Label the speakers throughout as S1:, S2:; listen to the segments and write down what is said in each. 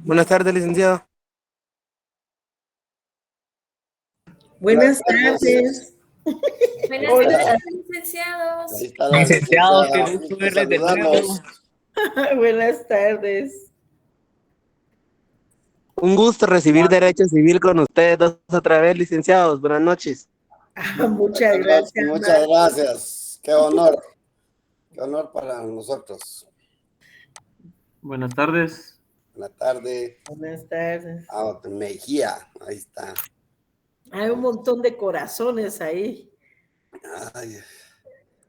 S1: Buenas tardes, licenciado.
S2: Buenas
S3: Buenas tardes.
S2: tardes.
S4: Buenas
S2: Hola.
S4: tardes, licenciados.
S3: Ahí está la
S5: Licenciados, qué
S3: licenciada.
S5: gusto
S3: Gusto
S5: verles de nuevo.
S3: saludarlos.
S2: Buenas tardes.
S1: Un gusto recibir Derecho Civil con ustedes dos otra vez, licenciados. Buenas noches.
S2: Muchas gracias.
S3: Muchas gracias. Qué honor. Qué honor para nosotros.
S5: Buenas tardes.
S3: Buenas tardes.
S2: Buenas tardes.
S3: Mejía. Ahí está.
S2: Hay un montón de corazones ahí.
S3: Ay,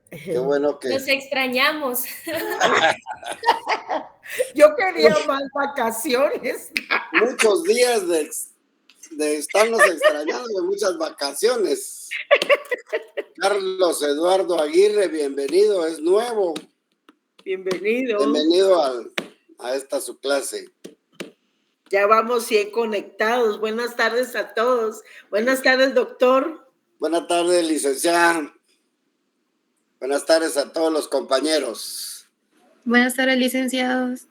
S3: qué bueno que...
S4: Los extrañamos.
S2: Yo quería más vacaciones.
S3: Muchos días de estarnos extrañando, de muchas vacaciones. Carlos Eduardo Aguirre, bienvenido, es nuevo.
S2: Bienvenido.
S3: Bienvenido a esta su clase.
S2: Ya vamos 100 conectados. Buenas tardes a todos. Buenas tardes, doctor.
S3: Buenas tardes, licenciada. Buenas tardes a todos los compañeros.
S6: Buenas tardes, licenciados.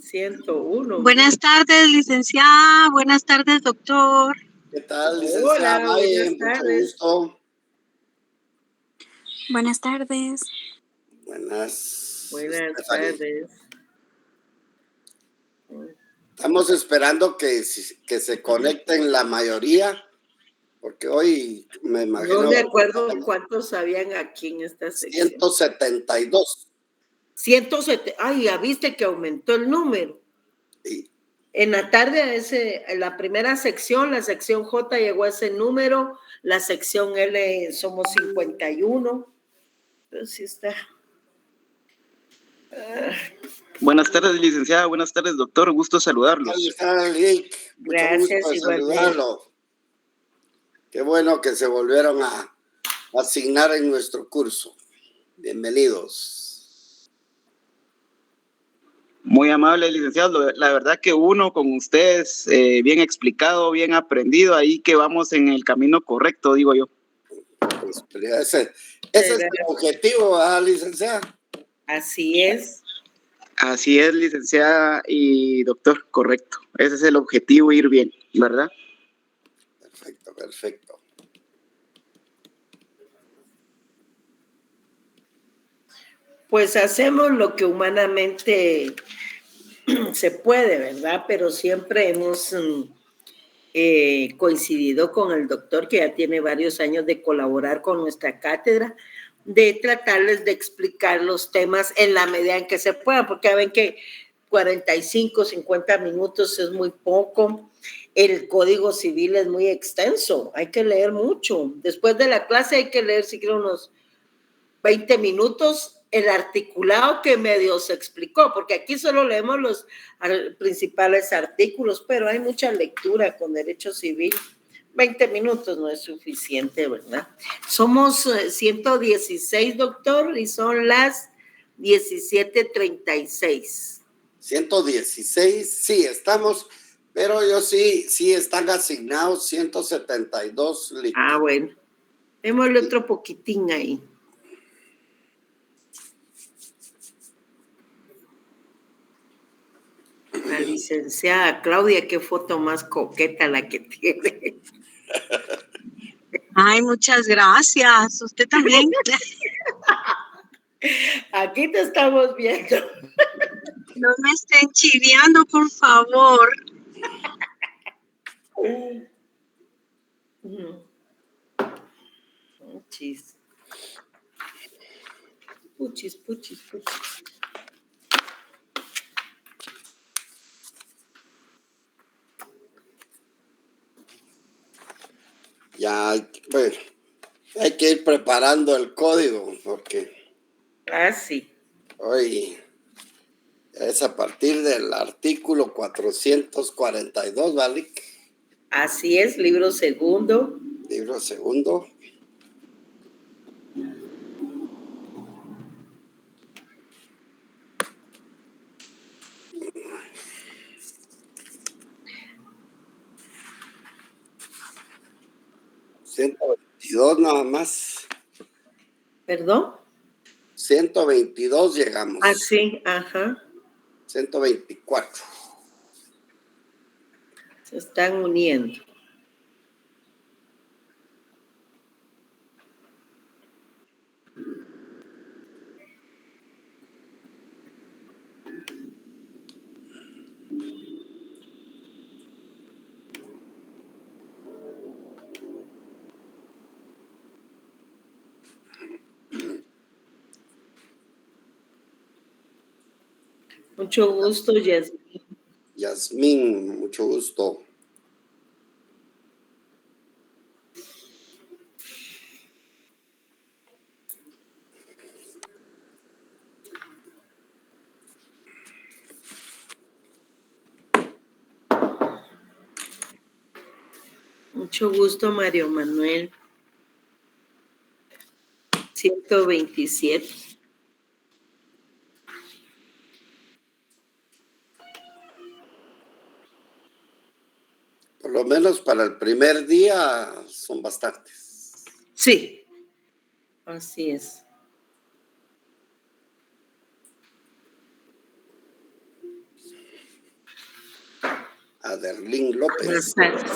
S2: 101.
S6: Buenas tardes, licenciada. Buenas tardes, doctor.
S3: ¿Qué tal, licenciada?
S2: Hola,
S3: Maye?
S2: buenas
S3: Mucho
S2: tardes.
S3: gusto.
S6: Buenas tardes.
S3: Buenas
S2: tardes.
S3: Estamos esperando que se conecten la mayoría, porque hoy me imagino...
S2: No me acuerdo cuántos habían aquí en esta sección.
S3: 172.
S2: 170. Ay, ya viste que aumentó el número.
S3: Sí.
S2: En la tarde, en la primera sección, la sección J llegó a ese número, la sección L somos 51. Entonces sí está.
S5: Buenas tardes, licenciada. Buenas tardes, doctor. Gusto saludarlos.
S3: Ahí está, Lick. Mucho
S2: Gracias,
S3: gusto de
S2: igualmente.
S3: saludarlo. Qué bueno que se volvieron a asignar en nuestro curso. Bienvenidos.
S5: Muy amable, licenciado. La verdad que uno con ustedes, bien explicado, bien aprendido, ahí que vamos en el camino correcto, digo yo.
S3: Pues, ese es el objetivo, ¿verdad, licenciada?
S2: Así es.
S5: Así es, licenciada y doctor, correcto. Ese es el objetivo, ir bien, ¿verdad?
S3: Perfecto, perfecto.
S2: Pues hacemos lo que humanamente se puede, ¿verdad? Pero siempre hemos coincidido con el doctor, que ya tiene varios años de colaborar con nuestra cátedra, de tratarles de explicar los temas en la medida en que se pueda, porque ya ven que 45, 50 minutos es muy poco. El Código Civil es muy extenso, hay que leer mucho. Después de la clase hay que leer siquiera unos 20 minutos el articulado que medio se explicó, porque aquí solo leemos los principales artículos, pero hay mucha lectura con derecho civil. 20 minutos no es suficiente, ¿verdad? Somos 116, doctor, y son las 17:36.
S3: 116, sí, estamos, pero yo sí están asignados 172.
S2: Ah, bueno. Démosle otro poquitín ahí. La licenciada Claudia, qué foto más coqueta la que tiene.
S6: Ay, muchas gracias. Usted también.
S2: Aquí te estamos viendo.
S6: No me estén chiviando, por favor.
S2: Puchis. Puchis, puchis, puchis.
S3: Ya, bueno, hay que ir preparando el código, porque
S2: Sí.
S3: hoy es a partir del artículo 442, ¿vale?
S2: Así es, libro segundo.
S3: Libro segundo. $122 nada más.
S2: ¿Perdón?
S3: 122 llegamos.
S2: Sí, ajá.
S3: 124.
S2: Se están uniendo. Mucho gusto, Yasmin.
S3: Yasmín, mucho gusto.
S2: Mucho gusto, Mario Manuel. 127.
S3: Por lo menos para el primer día son bastantes.
S2: Sí, así es.
S3: Aderlín
S2: Buenas
S3: López.
S2: tardes.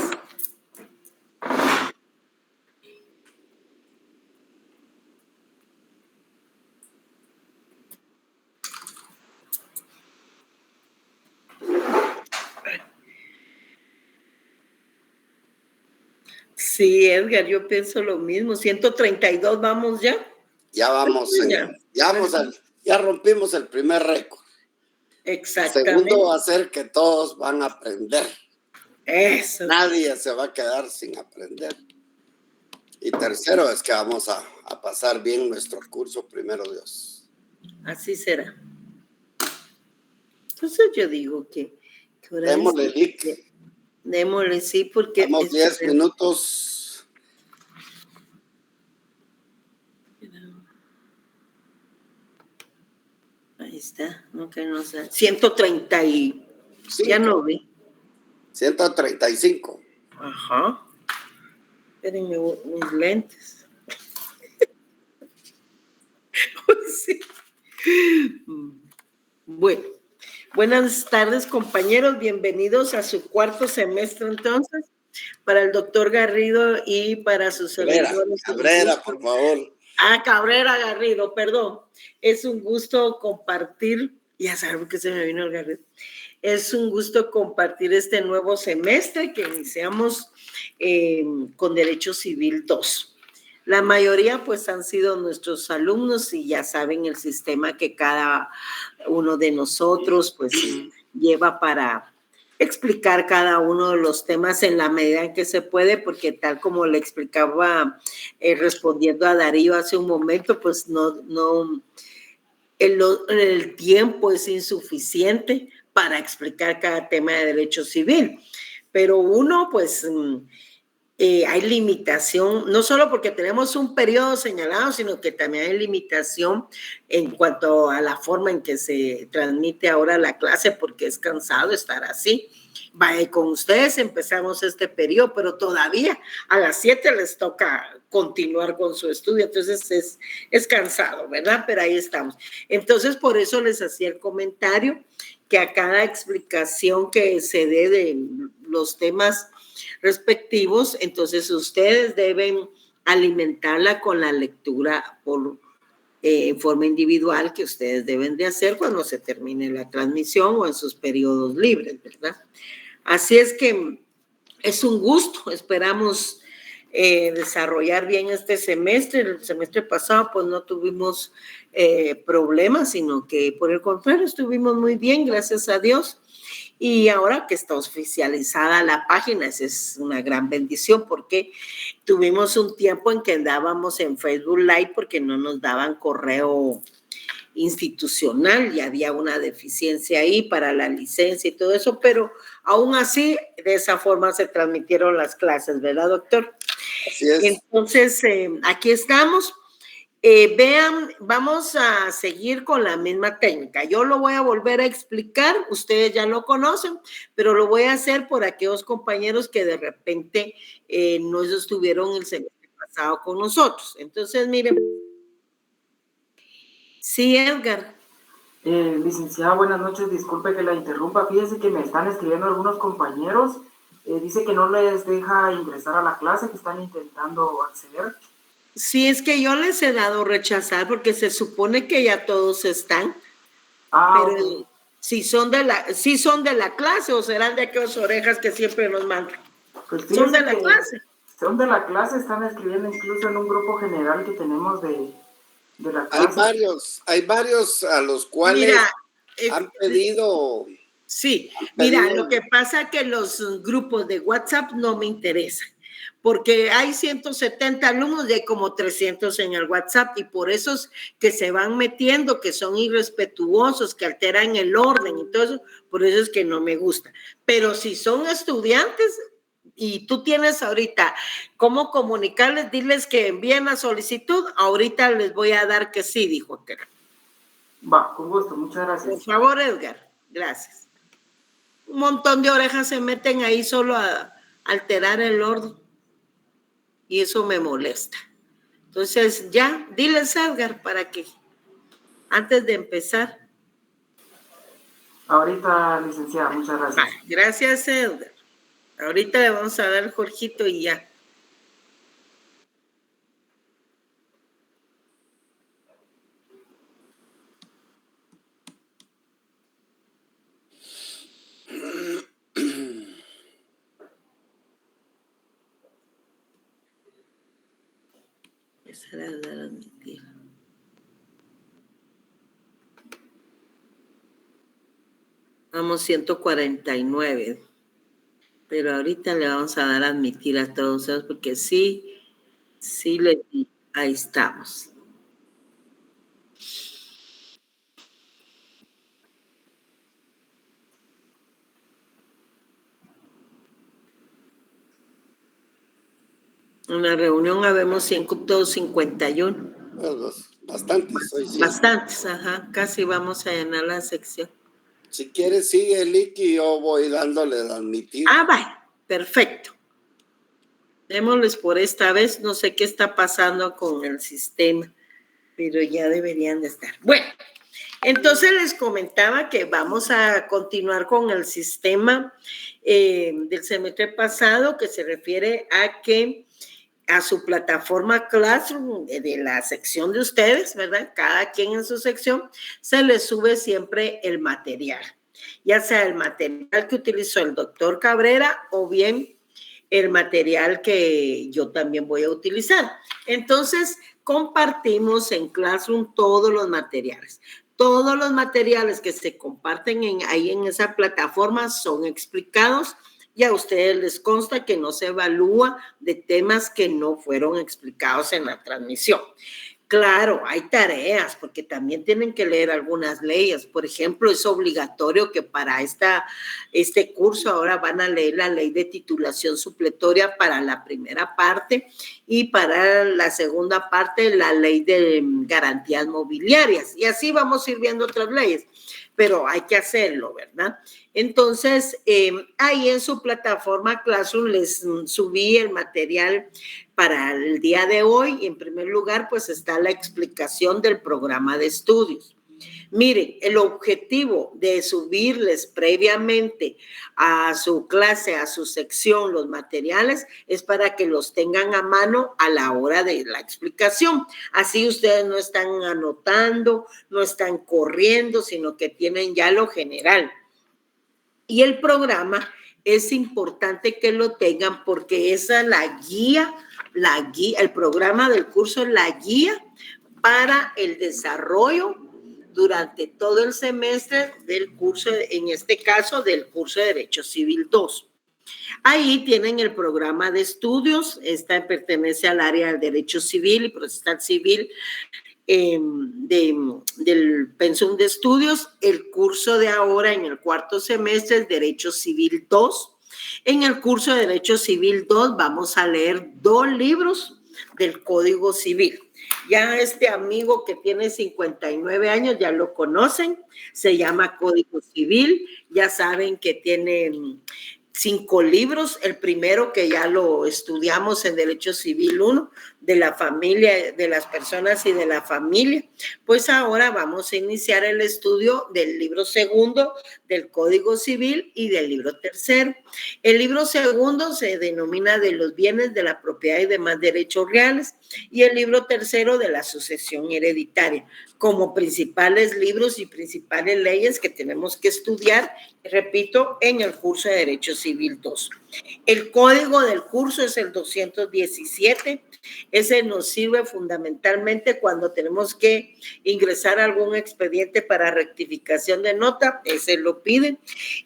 S2: Sí, Edgar, yo pienso lo mismo. 132, vamos ya.
S3: Ya vamos, ya rompimos el primer récord.
S2: Exactamente.
S3: Segundo va a ser que todos van a aprender.
S2: Eso.
S3: Nadie se va a quedar sin aprender. Y tercero es que vamos a pasar bien nuestro curso, primero Dios.
S2: Así será. Entonces yo digo que ahora
S3: Démosle, Lick.
S2: démosle, sí, porque...
S3: Damos 10 minutos.
S2: Ahí está, no que no sé. 130 y... Ya no vi.
S3: 135.
S2: Ajá. Espérenme mis lentes. Sí. Bueno, buenas tardes, compañeros. Bienvenidos a su cuarto semestre, entonces, para el doctor Garrido y para sus servidores.
S3: Cabrera, por favor.
S2: Cabrera Garrido, perdón. Es un gusto compartir, ya saben que se me vino el Garrido. Es un gusto compartir este nuevo semestre que iniciamos con Derecho Civil 2. La mayoría pues han sido nuestros alumnos y ya saben el sistema que cada uno de nosotros pues lleva para explicar cada uno de los temas en la medida en que se puede, porque tal como le explicaba respondiendo a Darío hace un momento, pues el tiempo es insuficiente para explicar cada tema de derecho civil, pero uno pues hay limitación, no solo porque tenemos un periodo señalado, sino que también hay limitación en cuanto a la forma en que se transmite ahora la clase, porque es cansado estar así. Vaya, con ustedes empezamos este periodo, pero todavía a las 7 les toca continuar con su estudio, entonces es cansado, ¿verdad? Pero ahí estamos. Entonces, por eso les hacía el comentario que a cada explicación que se dé de los temas respectivos, entonces ustedes deben alimentarla con la lectura en forma individual que ustedes deben de hacer cuando se termine la transmisión o en sus periodos libres, ¿verdad? Así es que es un gusto, esperamos desarrollar bien este semestre. El semestre pasado pues no tuvimos problemas, sino que por el contrario estuvimos muy bien, gracias a Dios. Y ahora que está oficializada la página, esa es una gran bendición, porque tuvimos un tiempo en que andábamos en Facebook Live porque no nos daban correo institucional y había una deficiencia ahí para la licencia y todo eso, pero aún así, de esa forma se transmitieron las clases, ¿verdad, doctor?
S3: Así es.
S2: Entonces, aquí estamos. Vean, vamos a seguir con la misma técnica. Yo lo voy a volver a explicar, ustedes ya lo conocen, pero lo voy a hacer por aquellos compañeros que de repente no estuvieron el semestre pasado con nosotros. Entonces, miren. Sí, Edgar.
S7: Licenciada, buenas noches. Disculpe que la interrumpa. Fíjese que me están escribiendo algunos compañeros dice que no les deja ingresar a la clase, que están intentando acceder.
S2: Sí, es que yo les he dado rechazar porque se supone que ya todos están, pero
S7: Ok.
S2: si son de la clase o serán de aquellas orejas que siempre nos mandan.
S7: Pues
S2: Son de
S7: fíjense
S2: la
S7: que
S2: clase.
S7: son de la clase, están escribiendo incluso en un grupo general que tenemos de la clase.
S3: Hay varios a los cuales
S2: Mira,
S3: han pedido.
S2: sí,
S3: han
S2: mira,
S3: pedido-
S2: lo que pasa es que los grupos de WhatsApp no me interesan, porque hay 170 alumnos y hay como 300 en el WhatsApp, y por esos que se van metiendo, que son irrespetuosos, que alteran el orden y todo eso, por eso es que no me gusta. Pero si son estudiantes y tú tienes ahorita cómo comunicarles, diles que envíen la solicitud, ahorita les voy a dar que sí, dijo aquel.
S7: Va, con gusto, muchas gracias.
S2: Por favor, Edgar, gracias. Un montón de orejas se meten ahí solo a alterar el orden y eso me molesta. Entonces ya, diles Edgar para que antes de empezar.
S7: Ahorita, licenciada, muchas gracias.
S2: Gracias, Edgar. Ahorita le vamos a dar al Jorgito y ya. Empezar a dar a admitir. Vamos 149. Pero ahorita le vamos a dar a admitir a todos ellos porque sí le di. Ahí estamos. En la reunión habemos 151.
S3: Bastantes, hoy sí.
S2: Bastantes, ajá. Casi vamos a llenar la sección.
S3: Si quieres, sigue, Lick, y yo voy dándole de admitir.
S2: Vaya, perfecto. Démosles por esta vez. No sé qué está pasando con el sistema, pero ya deberían de estar. Bueno, entonces les comentaba que vamos a continuar con el sistema del semestre pasado, que se refiere a su plataforma Classroom de la sección de ustedes, ¿verdad? Cada quien en su sección se les sube siempre el material, ya sea el material que utilizó el doctor Cabrera o bien el material que yo también voy a utilizar. Entonces, compartimos en Classroom todos los materiales. Todos los materiales que se comparten ahí en esa plataforma son explicados y a ustedes les consta que no se evalúa de temas que no fueron explicados en la transmisión. Claro, hay tareas, porque también tienen que leer algunas leyes. Por ejemplo, es obligatorio que para este curso ahora van a leer la ley de titulación supletoria para la primera parte y para la segunda parte la ley de garantías mobiliarias. Y así vamos a ir viendo otras leyes, pero hay que hacerlo, ¿verdad? Entonces, ahí en su plataforma Classroom les subí el material para el día de hoy. En primer lugar, pues está la explicación del programa de estudios. Miren, el objetivo de subirles previamente a su clase, a su sección, los materiales, es para que los tengan a mano a la hora de la explicación. Así ustedes no están anotando, no están corriendo, sino que tienen ya lo general. Y el programa es importante que lo tengan porque esa es la guía, el programa del curso es la guía para el desarrollo durante todo el semestre del curso, en este caso del curso de Derecho Civil 2. Ahí tienen el programa de estudios, esta pertenece al área del Derecho Civil y Procesal Civil, del pensum de estudios, el curso de ahora en el cuarto semestre es Derecho Civil 2. En el curso de Derecho Civil 2 vamos a leer 2 libros del Código Civil. Ya este amigo que tiene 59 años ya lo conocen, se llama Código Civil, ya saben que tiene 5 libros, el primero que ya lo estudiamos en Derecho Civil 1, de la familia, de las personas y de la familia. Pues ahora vamos a iniciar el estudio del libro segundo del Código Civil y del libro tercero. El libro segundo se denomina de los bienes, de la propiedad y demás derechos reales, y el libro tercero de la sucesión hereditaria, como principales libros y principales leyes que tenemos que estudiar, repito, en el curso de Derecho Civil 2. El código del curso es el 217. Ese nos sirve fundamentalmente cuando tenemos que ingresar algún expediente para rectificación de nota, ese lo pide.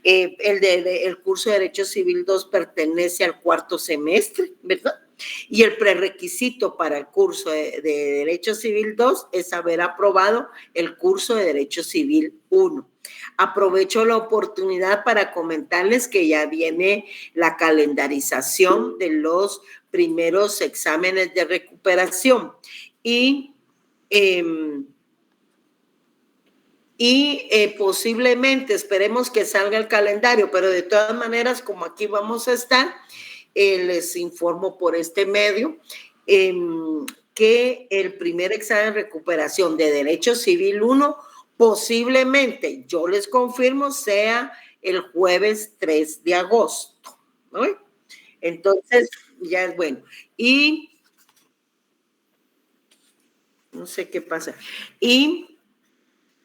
S2: El curso de Derecho Civil 2 pertenece al cuarto semestre, ¿verdad? Y el prerequisito para el curso de Derecho Civil 2 es haber aprobado el curso de Derecho Civil 1. Aprovecho la oportunidad para comentarles que ya viene la calendarización de los primeros exámenes de recuperación y posiblemente esperemos que salga el calendario, pero de todas maneras, como aquí vamos a estar, les informo por este medio que el primer examen de recuperación de Derecho Civil 1 posiblemente, yo les confirmo, sea el jueves 3 de agosto, ¿no? Entonces, ya es bueno. Y no sé qué pasa. Y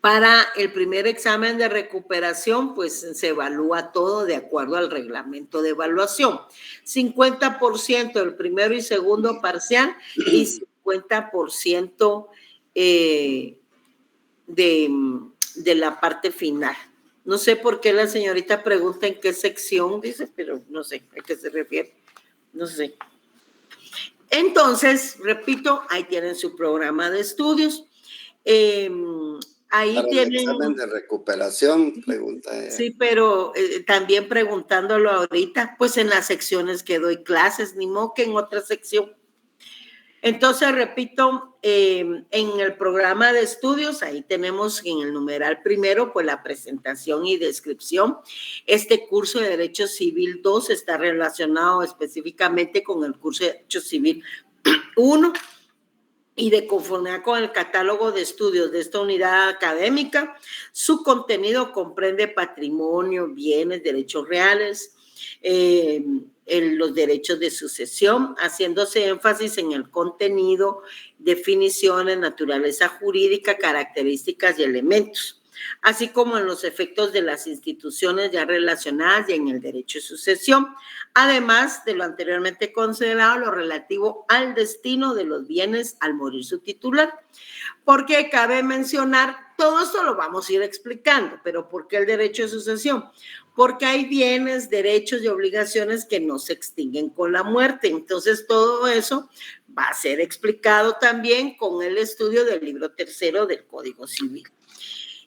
S2: para el primer examen de recuperación, pues se evalúa todo de acuerdo al reglamento de evaluación. 50% del primero y segundo parcial y 50% de la parte final. No sé por qué la señorita pregunta en qué sección dice, pero no sé a qué se refiere. No sé. Entonces, repito, ahí tienen su programa de estudios. Ahí
S3: para
S2: tienen.
S3: El examen de recuperación, pregunta ella.
S2: Sí, pero también preguntándolo ahorita, pues en las secciones que doy clases, ni modo que en otra sección. Entonces, repito, en el programa de estudios, ahí tenemos en el numeral primero, pues la presentación y descripción. Este curso de Derecho Civil 2 está relacionado específicamente con el curso de Derecho Civil 1 y de conformidad con el catálogo de estudios de esta unidad académica, su contenido comprende patrimonio, bienes, derechos reales, los derechos de sucesión, haciéndose énfasis en el contenido, definiciones, naturaleza jurídica, características y elementos, así como en los efectos de las instituciones ya relacionadas y en el derecho de sucesión, además de lo anteriormente considerado, lo relativo al destino de los bienes al morir su titular. Porque cabe mencionar, todo esto lo vamos a ir explicando, pero ¿por qué el derecho de sucesión? Porque hay bienes, derechos y obligaciones que no se extinguen con la muerte. Entonces, todo eso va a ser explicado también con el estudio del libro tercero del Código Civil.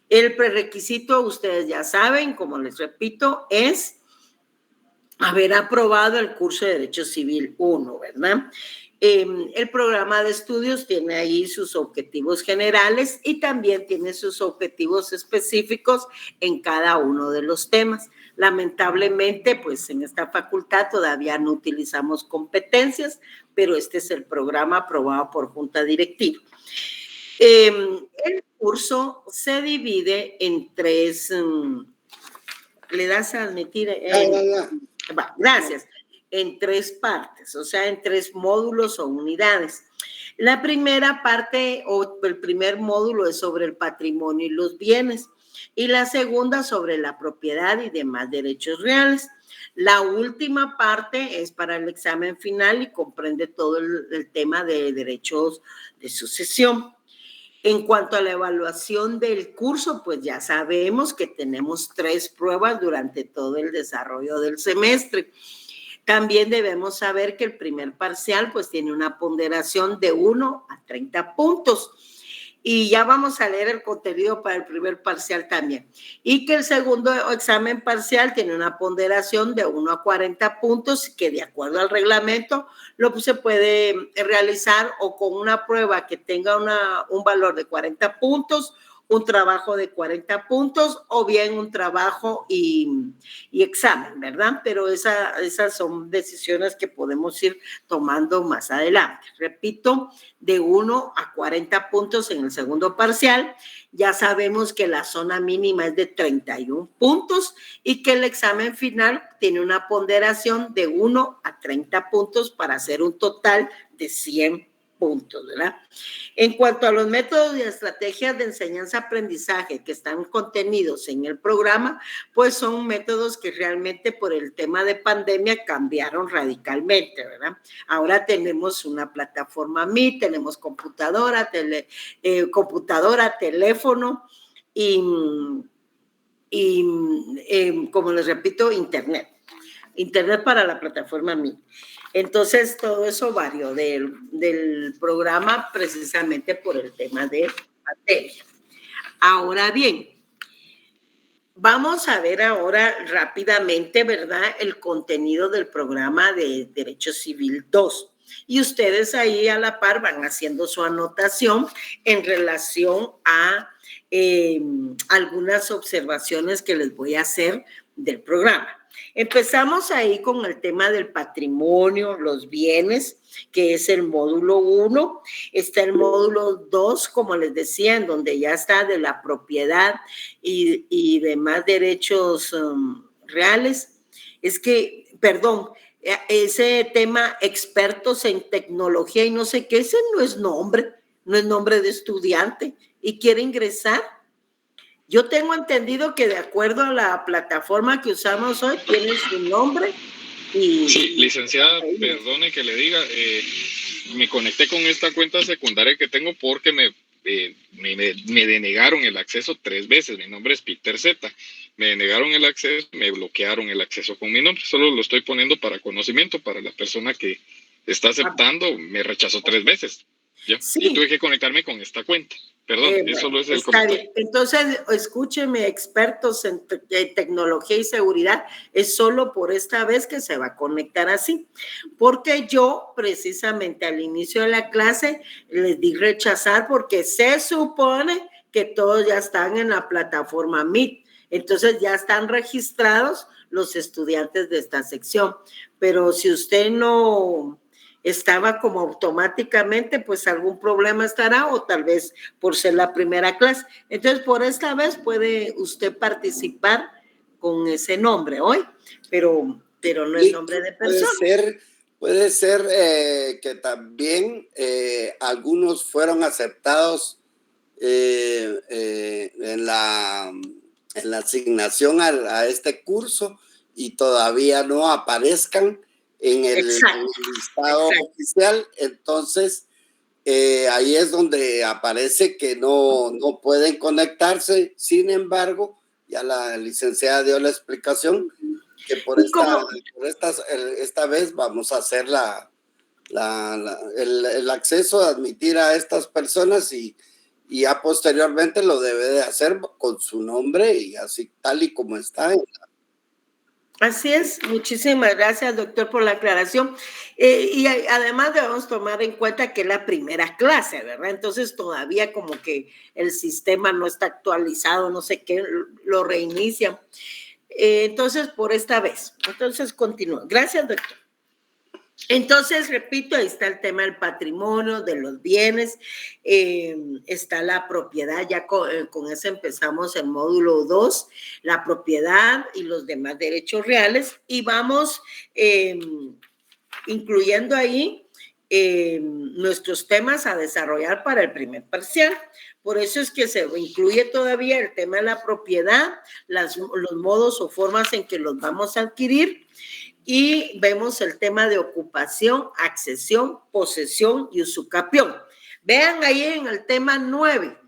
S2: El prerequisito, ustedes ya saben, como les repito, es haber aprobado el curso de Derecho Civil 1, ¿verdad? El programa de estudios tiene ahí sus objetivos generales y también tiene sus objetivos específicos en cada uno de los temas. Lamentablemente, pues en esta facultad todavía no utilizamos competencias, pero este es el programa aprobado por Junta Directiva. El curso se divide en tres. ¿Le das a admitir? Gracias. En tres partes, o sea, en tres módulos o unidades. La primera parte o el primer módulo es sobre el patrimonio y los bienes y la segunda sobre la propiedad y demás derechos reales. La última parte es para el examen final y comprende todo el tema de derechos de sucesión. En cuanto a la evaluación del curso, pues ya sabemos que tenemos 3 pruebas durante todo el desarrollo del semestre. También debemos saber que el primer parcial pues tiene una ponderación de 1 a 30 puntos. Y ya vamos a leer el contenido para el primer parcial también. Y que el segundo examen parcial tiene una ponderación de 1 a 40 puntos que de acuerdo al reglamento se puede realizar o con una prueba que tenga un valor de 40 puntos un trabajo de 40 puntos o bien un trabajo y examen, ¿verdad? Pero esas son decisiones que podemos ir tomando más adelante. Repito, de 1 a 40 puntos en el segundo parcial. Ya sabemos que la zona mínima es de 31 puntos y que el examen final tiene una ponderación de 1 a 30 puntos para hacer un total de 100 puntos, ¿verdad? En cuanto a los métodos y estrategias de enseñanza-aprendizaje que están contenidos en el programa, pues son métodos que realmente por el tema de pandemia cambiaron radicalmente, ¿verdad? Ahora tenemos una plataforma Meet, tenemos computadora, teléfono y como les repito, internet para la plataforma Meet. Entonces, todo eso varió del programa precisamente por el tema de pandemia. Ahora bien, vamos a ver ahora rápidamente, ¿verdad?, el contenido del programa de Derecho Civil 2. Y ustedes ahí a la par van haciendo su anotación en relación a algunas observaciones que les voy a hacer del programa. Empezamos ahí con el tema del patrimonio, los bienes, que es el módulo 1. Está el módulo 2, como les decía, en donde ya está de la propiedad y demás derechos reales. Ese tema expertos en tecnología y no sé qué, ese no es nombre de estudiante y quiere ingresar. Yo tengo entendido que de acuerdo a la plataforma que usamos hoy, tiene su nombre y...
S8: Sí, licenciada, perdone que le diga, me conecté con esta cuenta secundaria que tengo porque me denegaron el acceso 3 veces. Mi nombre es Peter Z. Me denegaron el acceso, me bloquearon el acceso con mi nombre. Solo lo estoy poniendo para conocimiento, para la persona que está aceptando, me rechazó 3 veces. ¿Ya? Sí. Y tuve que conectarme con esta cuenta. Perdón, eso no es el comentario.
S2: Bien. Entonces, escúcheme, expertos en tecnología y seguridad, es solo por esta vez que se va a conectar así, porque yo precisamente al inicio de la clase les di rechazar porque se supone que todos ya están en la plataforma Meet, entonces ya están registrados los estudiantes de esta sección, pero si usted no estaba como automáticamente, pues algún problema estará o tal vez por ser la primera clase. Entonces, por esta vez puede usted participar con ese nombre hoy, pero no es nombre de persona.
S3: Puede ser que también algunos fueron aceptados en la asignación a este curso y todavía no aparezcan en el listado oficial. Entonces ahí es donde aparece que no pueden conectarse. Sin embargo, ya la licenciada dio la explicación que por esta vez vamos a hacer el acceso a admitir a estas personas y ya posteriormente lo debe de hacer con su nombre y así tal y como está.
S2: Así es, muchísimas gracias, doctor, por la aclaración. Y además debemos tomar en cuenta que es la primera clase, ¿verdad? Entonces todavía como que el sistema no está actualizado, no sé qué, lo reinician. Entonces, por esta vez. Entonces, continúa. Gracias, doctor. Entonces, repito, ahí está el tema del patrimonio, de los bienes, está la propiedad, ya con eso empezamos el módulo 2, la propiedad y los demás derechos reales, y vamos incluyendo ahí nuestros temas a desarrollar para el primer parcial. Por eso es que se incluye todavía el tema de la propiedad, los modos o formas en que los vamos a adquirir, y vemos el tema de ocupación, accesión, posesión y usucapión. Vean ahí en el tema 9,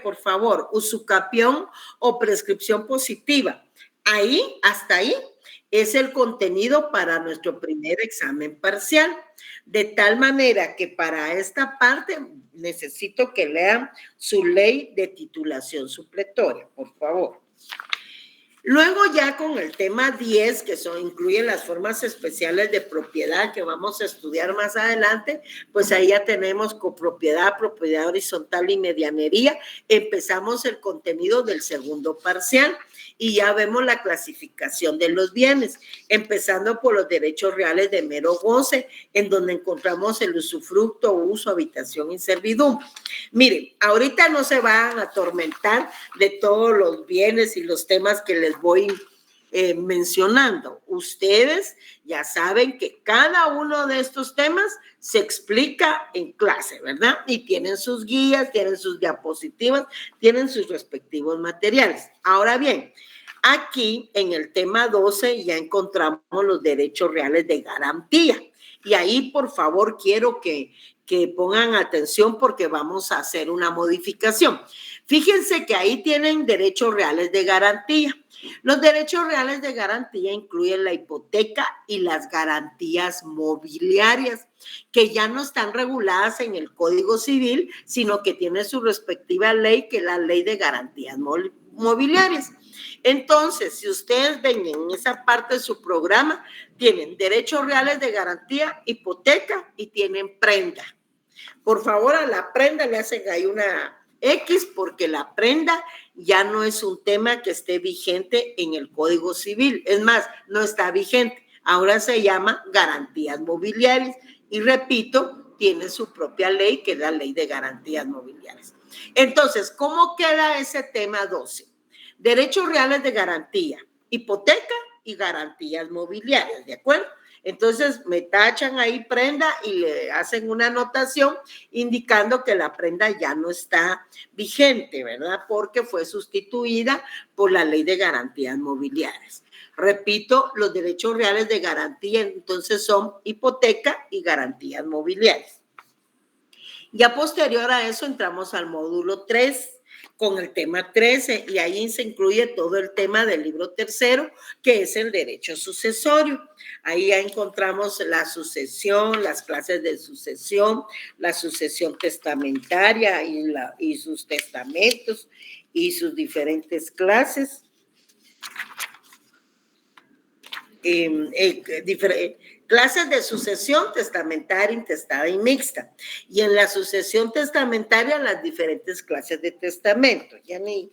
S2: por favor, usucapión o prescripción positiva. Ahí, hasta ahí, es el contenido para nuestro primer examen parcial. De tal manera que para esta parte necesito que lean su ley de titulación supletoria, por favor. Luego ya con el tema 10, que incluye las formas especiales de propiedad que vamos a estudiar más adelante, pues ahí ya tenemos copropiedad, propiedad horizontal y medianería. Empezamos el contenido del segundo parcial y ya vemos la clasificación de los bienes, empezando por los derechos reales de mero goce, en donde encontramos el usufructo, uso, habitación y servidumbre. Miren, ahorita no se van a atormentar de todos los bienes y los temas que les voy mencionando. Ustedes ya saben que cada uno de estos temas se explica en clase, ¿verdad? Y tienen sus guías, tienen sus diapositivas, tienen sus respectivos materiales. Ahora bien, aquí en el tema 12 ya encontramos los derechos reales de garantía. Y ahí, por favor, quiero que pongan atención porque vamos a hacer una modificación. Fíjense que ahí tienen derechos reales de garantía. Los derechos reales de garantía incluyen la hipoteca y las garantías mobiliarias, que ya no están reguladas en el Código Civil, sino que tiene su respectiva ley, que es la Ley de Garantías Mobiliarias. Entonces, si ustedes ven en esa parte de su programa, tienen derechos reales de garantía, hipoteca y tienen prenda. Por favor, a la prenda le hacen ahí una X porque la prenda ya no es un tema que esté vigente en el Código Civil. Es más, no está vigente. Ahora se llama garantías mobiliarias y repito, tiene su propia ley que es la Ley de Garantías Mobiliarias. Entonces, ¿cómo queda ese tema 12? Derechos reales de garantía, hipoteca y garantías mobiliarias, ¿de acuerdo? Entonces me tachan ahí prenda y le hacen una anotación indicando que la prenda ya no está vigente, ¿verdad? Porque fue sustituida por la Ley de Garantías Mobiliarias. Repito, los derechos reales de garantía entonces son hipoteca y garantías mobiliarias. Ya posterior a eso entramos al módulo 3 con el tema 13 y ahí se incluye todo el tema del libro tercero, que es el derecho sucesorio. Ahí ya encontramos la sucesión, las clases de sucesión, la sucesión testamentaria y sus testamentos y sus diferentes clases. Clases de sucesión testamentaria, intestada y mixta. Y en la sucesión testamentaria, las diferentes clases de testamento. Ya ni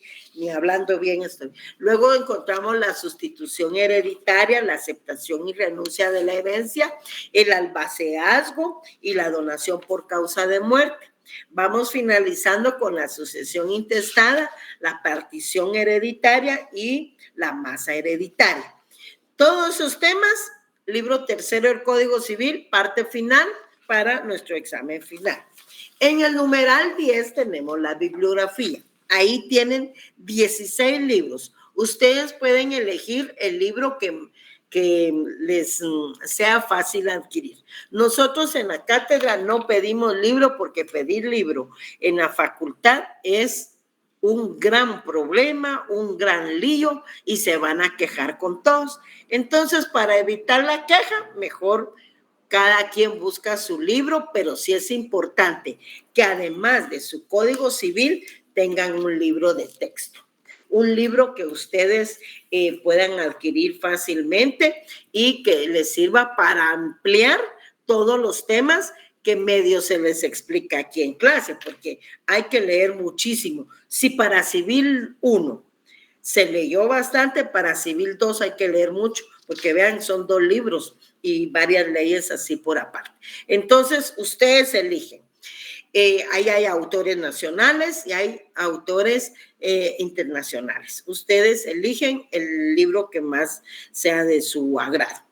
S2: hablando bien estoy. Luego encontramos la sustitución hereditaria, la aceptación y renuncia de la herencia, el albaceazgo y la donación por causa de muerte. Vamos finalizando con la sucesión intestada, la partición hereditaria y la masa hereditaria. Todos esos temas, libro tercero del Código Civil, parte final para nuestro examen final. En el numeral 10 tenemos la bibliografía. Ahí tienen 16 libros. Ustedes pueden elegir el libro que les sea fácil adquirir. Nosotros en la cátedra no pedimos libro porque pedir libro en la facultad es un gran problema, un gran lío y se van a quejar con todos. Entonces, para evitar la queja, mejor cada quien busca su libro, pero sí es importante que además de su Código Civil tengan un libro de texto. Un libro que ustedes puedan adquirir fácilmente y que les sirva para ampliar todos los temas que medio se les explica aquí en clase, porque hay que leer muchísimo. Si para Civil 1 se leyó bastante, para Civil 2 hay que leer mucho, porque vean, son 2 libros y varias leyes así por aparte. Entonces, ustedes eligen. Ahí hay autores nacionales y hay autores internacionales. Ustedes eligen el libro que más sea de su agrado.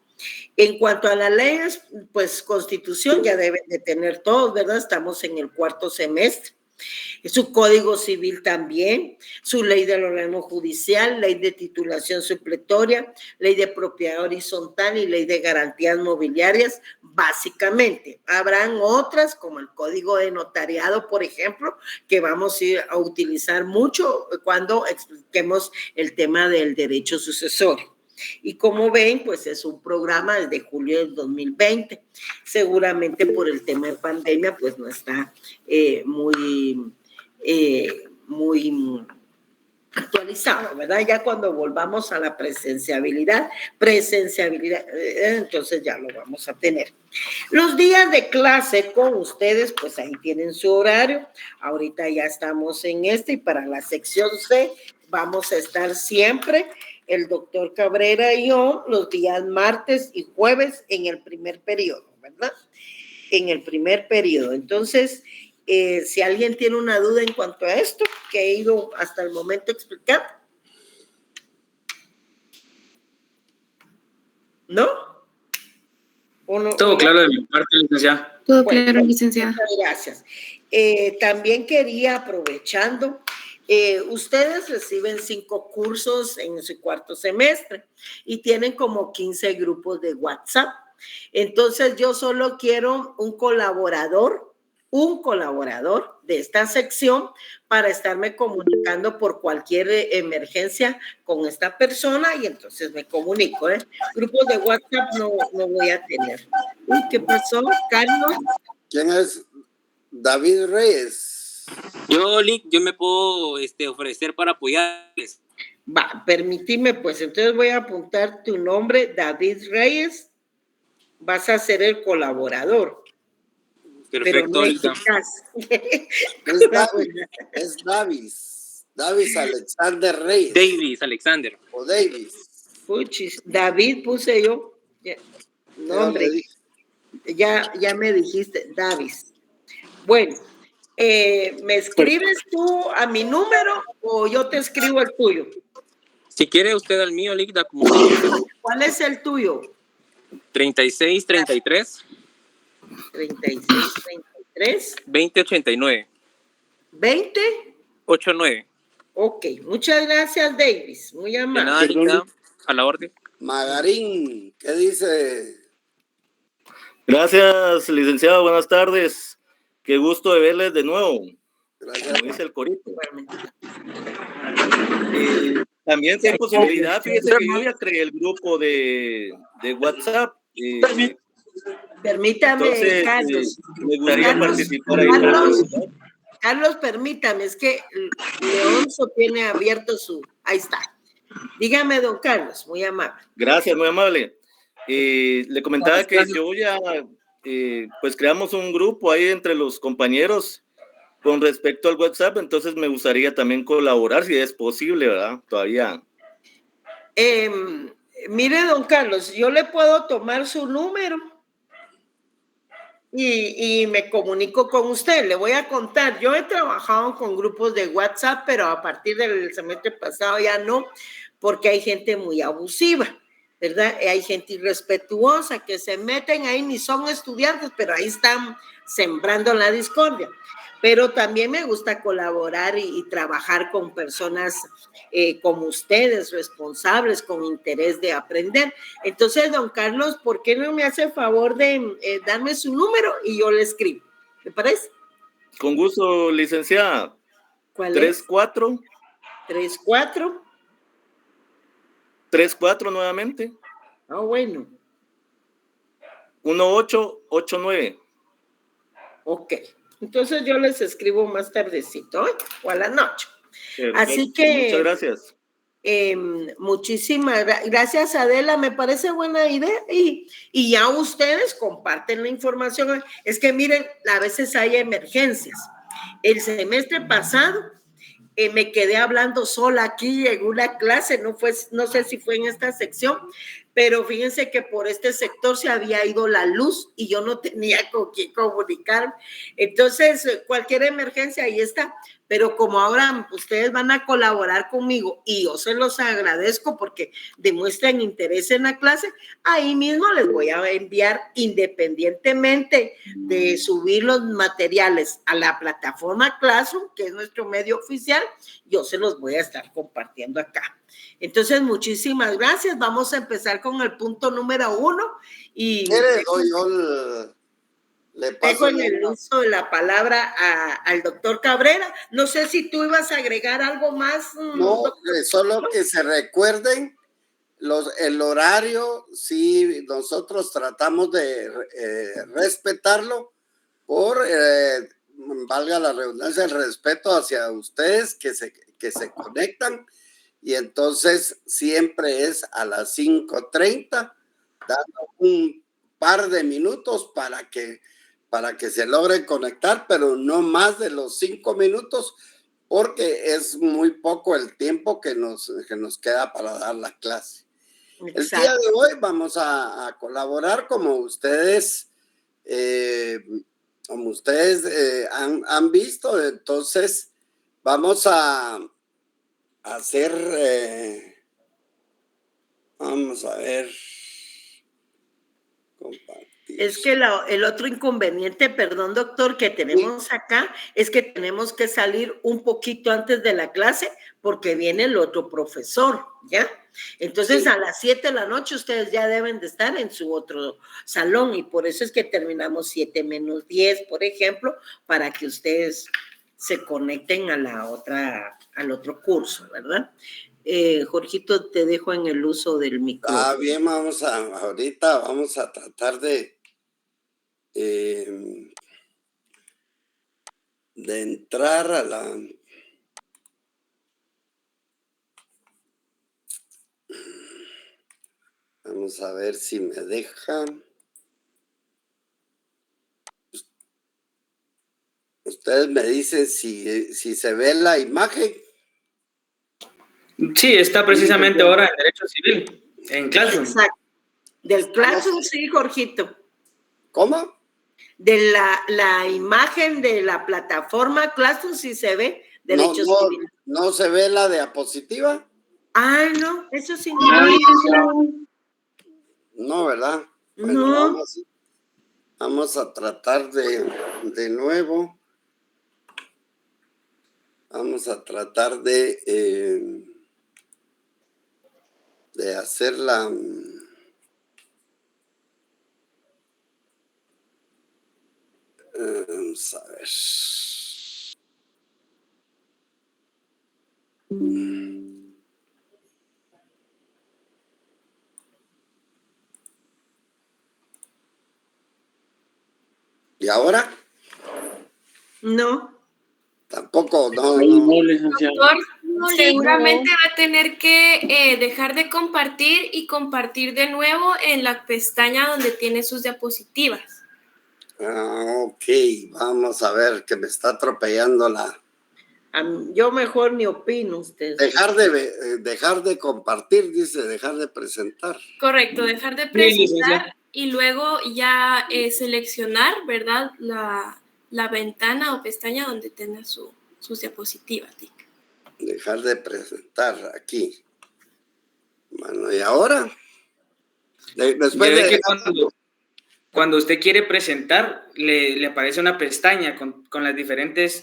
S2: En cuanto a las leyes, pues Constitución ya deben de tener todos, ¿verdad? Estamos en el 4º semestre. Su Código Civil también, su ley del órgano judicial, ley de titulación supletoria, ley de propiedad horizontal y ley de garantías mobiliarias, básicamente. Habrán otras, como el Código de Notariado, por ejemplo, que vamos a ir a utilizar mucho cuando expliquemos el tema del derecho sucesorio. Y como ven, pues es un programa desde julio del 2020. Seguramente por el tema de pandemia, pues no está muy actualizado. virtualizado, ¿verdad? Ya cuando volvamos a la presenciabilidad, entonces ya lo vamos a tener. Los días de clase con ustedes, pues ahí tienen su horario. Ahorita ya estamos en y para la sección C vamos a estar siempre el doctor Cabrera y yo los días martes y jueves en el primer periodo, ¿verdad? En el primer periodo. Entonces, si alguien tiene una duda en cuanto a esto, que he ido hasta el momento a explicar. ¿No? ¿O no?
S9: Todo claro de mi parte, licenciada.
S10: Todo claro, licenciada.
S2: Muchas gracias. También quería, aprovechando, ustedes reciben 5 cursos en su cuarto semestre y tienen como 15 grupos de WhatsApp. Entonces, yo solo quiero un colaborador de esta sección para estarme comunicando por cualquier emergencia con esta persona y entonces me comunico. Grupos de WhatsApp no voy a tener. Uy, ¿qué pasó, Carlos?
S3: ¿Quién es? David Reyes.
S11: Yo me puedo ofrecer para apoyarles.
S2: Va, permíteme, pues entonces voy a apuntar tu nombre, David Reyes. Vas a ser el colaborador.
S11: Perfecto,
S2: pero no
S3: es Davis Alexander Reyes.
S11: Davis Alexander.
S3: O Davis.
S2: Puchis, David puse yo. Nombre. Ya me dijiste, Davis. Bueno, ¿me escribes tú a mi número o yo te escribo el tuyo?
S11: Si quiere usted al mío, Ligda, como...
S2: ¿Cuál es el tuyo?
S11: 3633
S2: 3633
S11: 2089
S2: 2089. Ok, muchas gracias, Davis. Muy amable.
S11: De nada, Ligda, a la orden.
S3: Magarín, ¿qué dice?
S12: Gracias, licenciado. Buenas tardes. Qué gusto de verles de nuevo.
S3: Gracias.
S12: Como dice el corito. También hay posibilidad, fíjese que yo ya creé el grupo de WhatsApp.
S2: Permítame,
S12: entonces,
S2: Carlos.
S12: me gustaría participar ahí.
S2: Carlos, permítame, es que Leonzo tiene abierto ahí está. Dígame, don Carlos, muy amable.
S12: Gracias, muy amable. Le comentaba que yo ya, pues creamos un grupo ahí entre los compañeros con respecto al WhatsApp, entonces me gustaría también colaborar, si es posible, ¿verdad? Todavía.
S2: Mire, don Carlos, yo le puedo tomar su número y me comunico con usted. Le voy a contar, yo he trabajado con grupos de WhatsApp, pero a partir del semestre pasado ya no, porque hay gente muy abusiva, ¿verdad? Hay gente irrespetuosa que se meten ahí, ni son estudiantes, pero ahí están sembrando la discordia. Pero también me gusta colaborar y trabajar con personas como ustedes, responsables, con interés de aprender. Entonces, don Carlos, ¿por qué no me hace el favor de darme su número y yo le escribo? ¿Me parece?
S12: Con gusto, licenciada.
S2: ¿Cuál
S12: 34
S2: 34
S12: 34 nuevamente.
S2: Ah, bueno.
S12: 1889.
S2: Ok. Entonces yo les escribo más tardecito, ¿eh? O a la noche.
S12: Perfecto.
S2: Así que...
S12: Muchas gracias.
S2: Muchísimas gracias, Adela. Me parece buena idea y ya ustedes comparten la información. Es que miren, a veces hay emergencias. El semestre pasado me quedé hablando sola aquí en una clase, no sé si fue en esta sección, pero fíjense que por este sector se había ido la luz y yo no tenía con quién comunicar. Entonces, cualquier emergencia ahí está, pero como ahora ustedes van a colaborar conmigo y yo se los agradezco porque demuestran interés en la clase, ahí mismo les voy a enviar, independientemente de subir los materiales a la plataforma Classroom, que es nuestro medio oficial, yo se los voy a estar compartiendo acá. Entonces, muchísimas gracias. Vamos a empezar con el punto número 1. Y
S3: le paso
S2: dejo en el uso de la palabra al doctor Cabrera. No sé si tú ibas a agregar algo más.
S3: No, solo que se recuerden el horario, sí, nosotros tratamos de respetarlo por, valga la redundancia, el respeto hacia ustedes que se conectan. y entonces siempre es a las 5:30, dando un par de minutos para que se logren conectar, pero no más de los 5 minutos, porque es muy poco el tiempo que nos queda para dar la clase.
S2: Exacto.
S3: El día de hoy vamos a colaborar como ustedes han visto. Entonces vamos a hacer, vamos a ver, compartir.
S2: Es que el otro inconveniente, perdón doctor, que tenemos acá es que tenemos que salir un poquito antes de la clase porque viene el otro profesor, ¿ya? Entonces a las 7 de la noche ustedes ya deben de estar en su otro salón y por eso es que terminamos 7 menos 10, por ejemplo, para que ustedes se conecten a al otro curso, ¿verdad? Jorgito, te dejo en el uso del micrófono.
S3: Ah, bien, ahorita vamos a tratar de entrar a la... Vamos a ver si me dejan. Ustedes me dicen si se ve la imagen.
S9: Sí, está precisamente ahora en Derecho Civil, en Classroom.
S2: Exacto. Del Classroom, sí, Jorgito.
S3: ¿Cómo?
S2: De la imagen de la plataforma Classroom, sí se ve Derecho Civil.
S3: ¿No se ve la diapositiva?
S2: Ah, no, eso sí.
S3: No, ¿verdad? Bueno,
S2: no.
S3: Vamos a tratar de nuevo. Vamos a tratar de hacerla. Vamos a ver. ¿Y ahora?
S2: No.
S3: Tampoco, no.
S4: Doctor, seguramente va a tener que dejar de compartir y compartir de nuevo en la pestaña donde tiene sus diapositivas.
S3: Ok, vamos a ver, que me está atropellando la...
S2: Yo mejor ni opino, usted.
S3: Dejar de compartir, dice, dejar de presentar.
S4: Correcto, dejar de presentar y luego ya seleccionar, ¿verdad? La ventana o pestaña donde tenga sus diapositivas.
S3: Dejar de presentar aquí. Bueno, ¿y ahora? Después de...
S9: Cuando usted quiere presentar, le aparece una pestaña con las diferentes,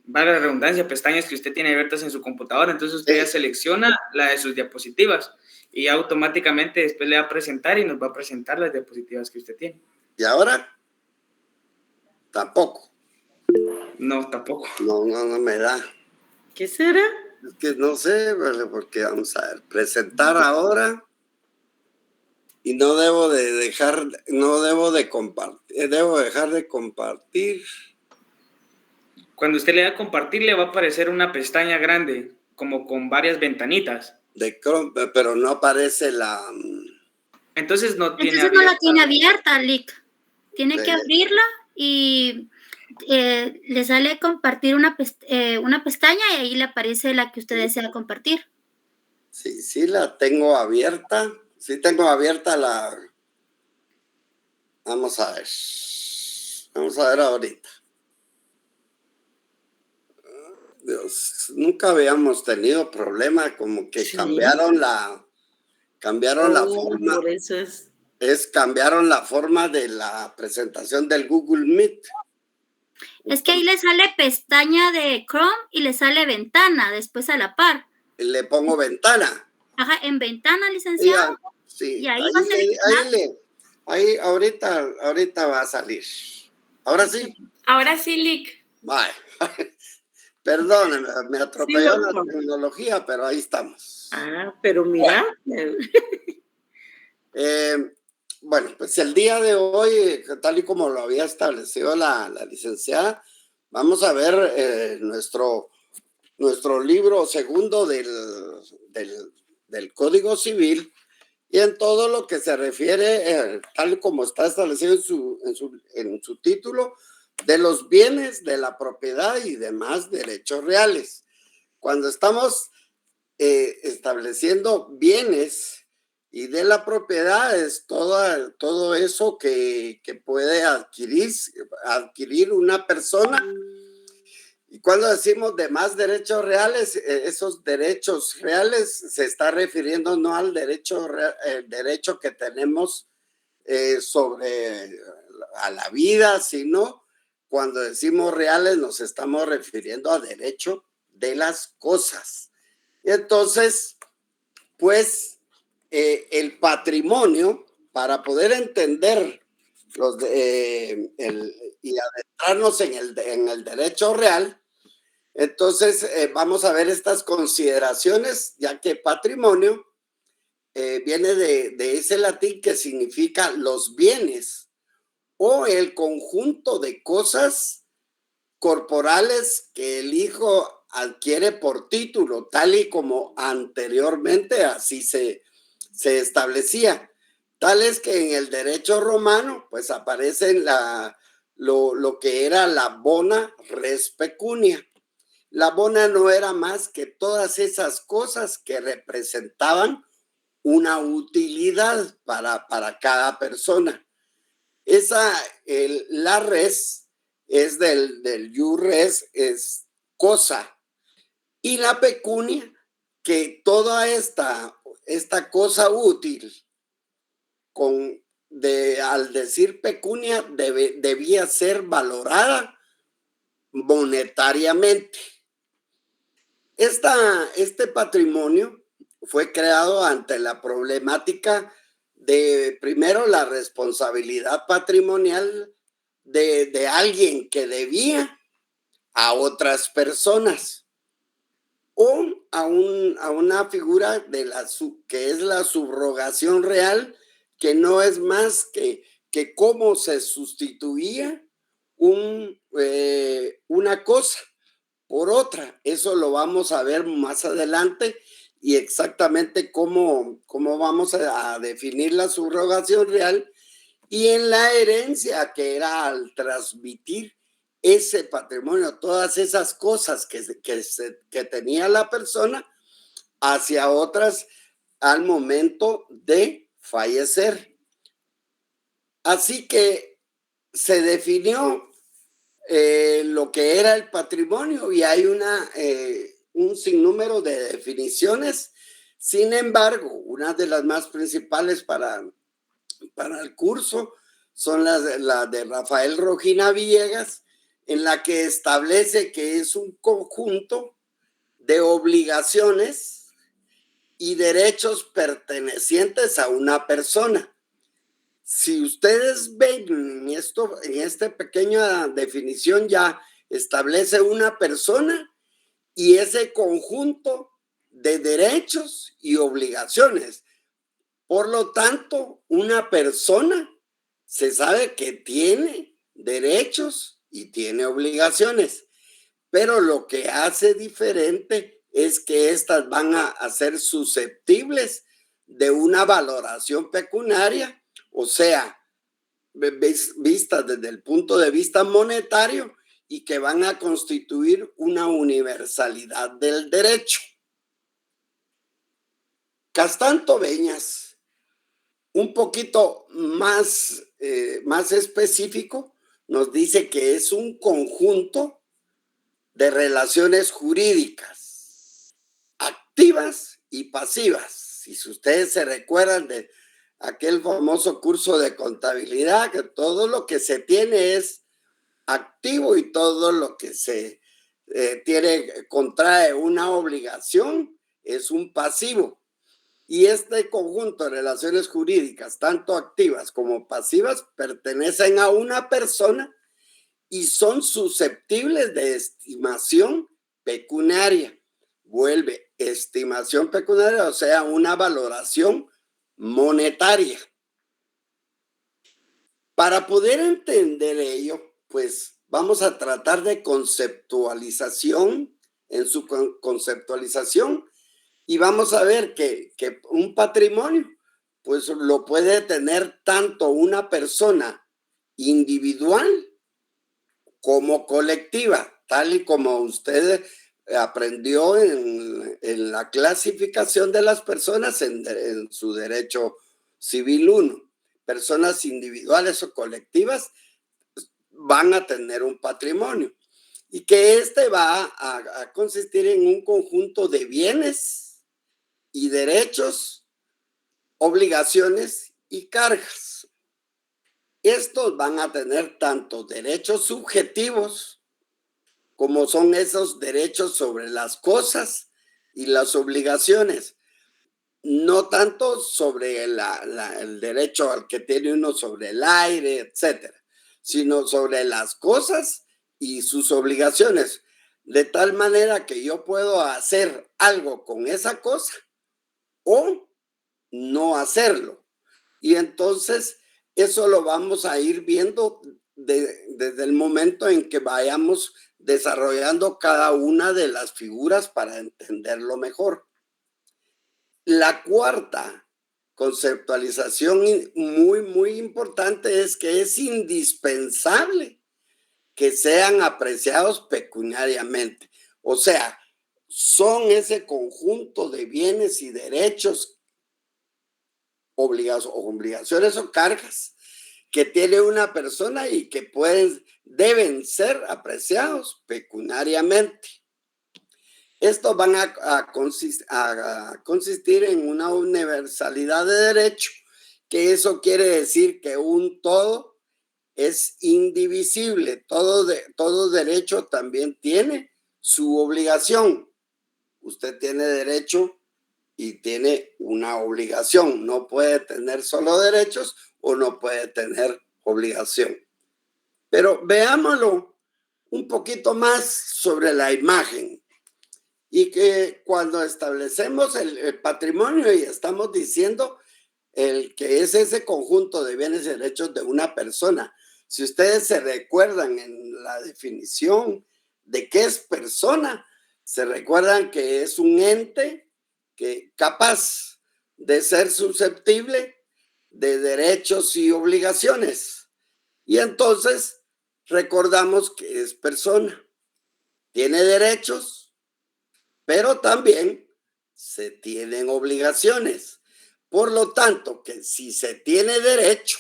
S9: valga la redundancia, pestañas que usted tiene abiertas en su computadora. Entonces usted ya selecciona la de sus diapositivas y automáticamente después le va a presentar y nos va a presentar las diapositivas que usted tiene.
S3: ¿Y ahora? Tampoco.
S9: No, tampoco.
S3: No me da.
S2: ¿Qué será?
S3: Es que no sé, porque vamos a ver, presentar ahora y no debo de compartir, debo dejar de compartir.
S9: Cuando usted le da a compartir, le va a aparecer una pestaña grande, como con varias ventanitas.
S3: Pero no aparece la...
S9: Entonces no tiene
S10: abierta. No la tiene abierta, Lick. Tiene que abrirla y le sale compartir una pestaña y ahí le aparece la que usted desea compartir.
S3: Sí la tengo abierta. Sí tengo abierta la... Vamos a ver ahorita. Dios, nunca habíamos tenido problema, como que cambiaron la forma.
S2: Por eso
S3: cambiaron la forma de la presentación del Google Meet.
S10: Es que ahí le sale pestaña de Chrome y le sale ventana después a la par.
S3: Le pongo ventana.
S10: Ajá, en ventana, licenciado.
S3: Sí,
S10: y ahí va a ser.
S3: Ahí ahorita va a salir. ¿Ahora sí?
S4: Ahora sí, Lick.
S3: Vale. Perdón, me atropelló la tecnología, pero ahí estamos.
S2: Ah, pero mira.
S3: Bueno, pues el día de hoy, tal y como lo había establecido la licenciada, vamos a ver nuestro libro segundo del del Código Civil y en todo lo que se refiere, tal como está establecido en su título, de los bienes, de la propiedad y demás derechos reales. Cuando estamos estableciendo bienes y de la propiedad, es todo eso que puede adquirir una persona. Y cuando decimos demás derechos reales, esos derechos reales se está refiriendo no al derecho que tenemos sobre a la vida, sino cuando decimos reales nos estamos refiriendo al derecho de las cosas. Y entonces, pues, el patrimonio, para poder entender y adentrarnos en el derecho real, entonces vamos a ver estas consideraciones, ya que patrimonio viene de ese latín que significa los bienes o el conjunto de cosas corporales que el hijo adquiere por título, tal y como anteriormente así se establecía. Tal es que en el derecho romano pues aparece lo que era la bona res pecunia. La bona no era más que todas esas cosas que representaban una utilidad para cada persona. La res es del ius res, es cosa. Y la pecunia, que toda esta cosa útil, al decir pecunia, debía ser valorada monetariamente. Este patrimonio fue creado ante la problemática de, primero, la responsabilidad patrimonial de alguien que debía a otras personas o a una figura que es la subrogación real, que no es más que cómo se sustituía una cosa por otra. Eso lo vamos a ver más adelante y exactamente cómo vamos a definir la subrogación real y en la herencia, que era al transmitir ese patrimonio, todas esas cosas que tenía la persona hacia otras al momento de fallecer. Así que se definió lo que era el patrimonio y hay un sinnúmero de definiciones. Sin embargo, una de las más principales para el curso son las de Rafael Rojina Villegas, en la que establece que es un conjunto de obligaciones y derechos pertenecientes a una persona. Si ustedes ven en esta pequeña definición, ya establece una persona y ese conjunto de derechos y obligaciones. Por lo tanto, una persona se sabe que tiene derechos y tiene obligaciones, pero lo que hace diferente es que estas van a ser susceptibles de una valoración pecuniaria, o sea, vistas desde el punto de vista monetario y que van a constituir una universalidad del derecho. Castanto Beñas, un poquito más específico, nos dice que es un conjunto de relaciones jurídicas activas y pasivas. Si ustedes se recuerdan de aquel famoso curso de contabilidad, que todo lo que se tiene es activo y todo lo que se contrae una obligación es un pasivo. Y este conjunto de relaciones jurídicas, tanto activas como pasivas, pertenecen a una persona y son susceptibles de estimación pecuniaria. Vuelve estimación pecuniaria, o sea, una valoración monetaria. Para poder entender ello, pues vamos a tratar de conceptualización. En su conceptualización Y vamos a ver que un patrimonio, pues lo puede tener tanto una persona individual como colectiva, tal y como usted aprendió en la clasificación de las personas en su derecho civil 1. Personas individuales o colectivas van a tener un patrimonio y que este va a consistir en un conjunto de bienes y derechos, obligaciones y cargas. Estos van a tener tanto derechos subjetivos como son esos derechos sobre las cosas y las obligaciones, no tanto sobre el derecho al que tiene uno sobre el aire, etcétera, sino sobre las cosas y sus obligaciones, de tal manera que yo puedo hacer algo con esa cosa o no hacerlo. Y entonces eso lo vamos a ir viendo desde el momento en que vayamos desarrollando cada una de las figuras para entenderlo mejor. La cuarta conceptualización muy importante es que es indispensable que sean apreciados pecuniariamente. O sea, son ese conjunto de bienes y derechos, obligaciones o cargas que tiene una persona y que deben ser apreciados pecuniariamente. Estos van a consistir en una universalidad de derecho, que eso quiere decir que un todo es indivisible. Todo derecho también tiene su obligación. Usted tiene derecho y tiene una obligación. No puede tener solo derechos o no puede tener obligación. Pero veámoslo un poquito más sobre la imagen. Y que cuando establecemos el patrimonio y estamos diciendo que es ese conjunto de bienes y derechos de una persona. Si ustedes se recuerdan en la definición de qué es persona, se recuerdan que es un ente capaz de ser susceptible de derechos y obligaciones. Y entonces recordamos que es persona. Tiene derechos, pero también se tienen obligaciones. Por lo tanto, que si se tiene derecho,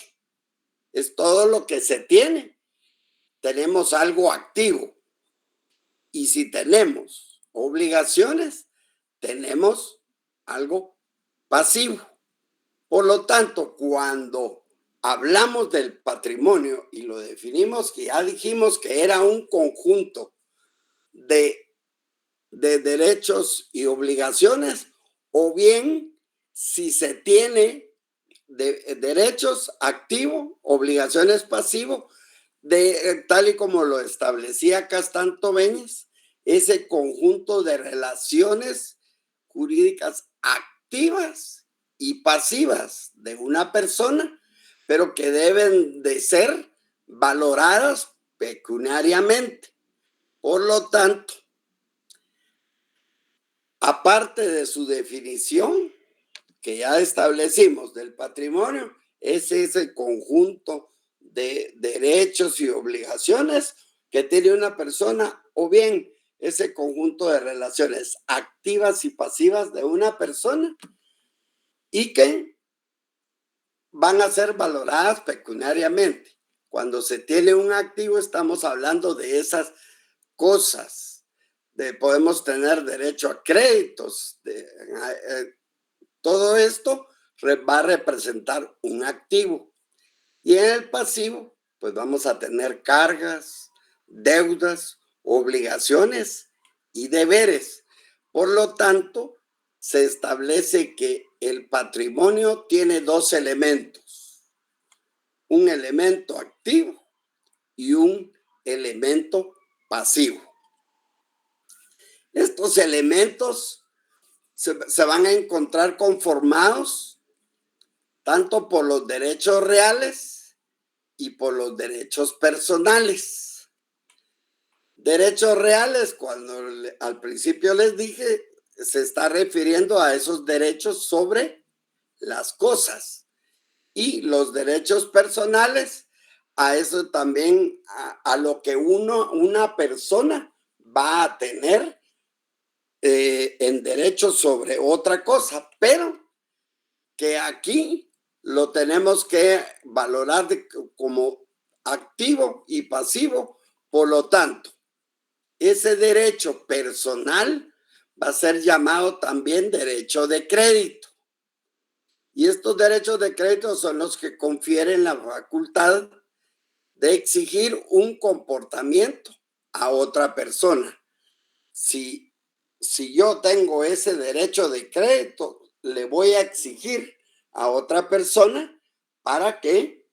S3: es todo lo que se tiene. Tenemos algo activo. Y si tenemos obligaciones, tenemos algo pasivo. Por lo tanto, cuando hablamos del patrimonio y lo definimos, que ya dijimos que era un conjunto de derechos y obligaciones, o bien si se tiene derechos activo, obligaciones pasivo, tal y como lo establecía Castanto Beñez, ese conjunto de relaciones jurídicas activas y pasivas de una persona, pero que deben de ser valoradas pecuniariamente. Por lo tanto, aparte de su definición que ya establecimos del patrimonio, es ese conjunto de derechos y obligaciones que tiene una persona, o bien ese conjunto de relaciones activas y pasivas de una persona y que van a ser valoradas pecuniariamente. Cuando se tiene un activo, estamos hablando de esas cosas. Podemos tener derecho a créditos. Todo esto va a representar un activo. Y en el pasivo, pues vamos a tener cargas, deudas, obligaciones y deberes. Por lo tanto, se establece que el patrimonio tiene dos elementos. Un elemento activo y un elemento pasivo. Estos elementos se van a encontrar conformados tanto por los derechos reales y por los derechos personales. Derechos reales, cuando al principio les dije, se está refiriendo a esos derechos sobre las cosas, y los derechos personales, a eso también, a lo que una persona va a tener en derechos sobre otra cosa, pero que aquí lo tenemos que valorar como activo y pasivo. Por lo tanto, ese derecho personal va a ser llamado también derecho de crédito. Y estos derechos de crédito son los que confieren la facultad de exigir un comportamiento a otra persona. Si yo tengo ese derecho de crédito, le voy a exigir a otra persona para que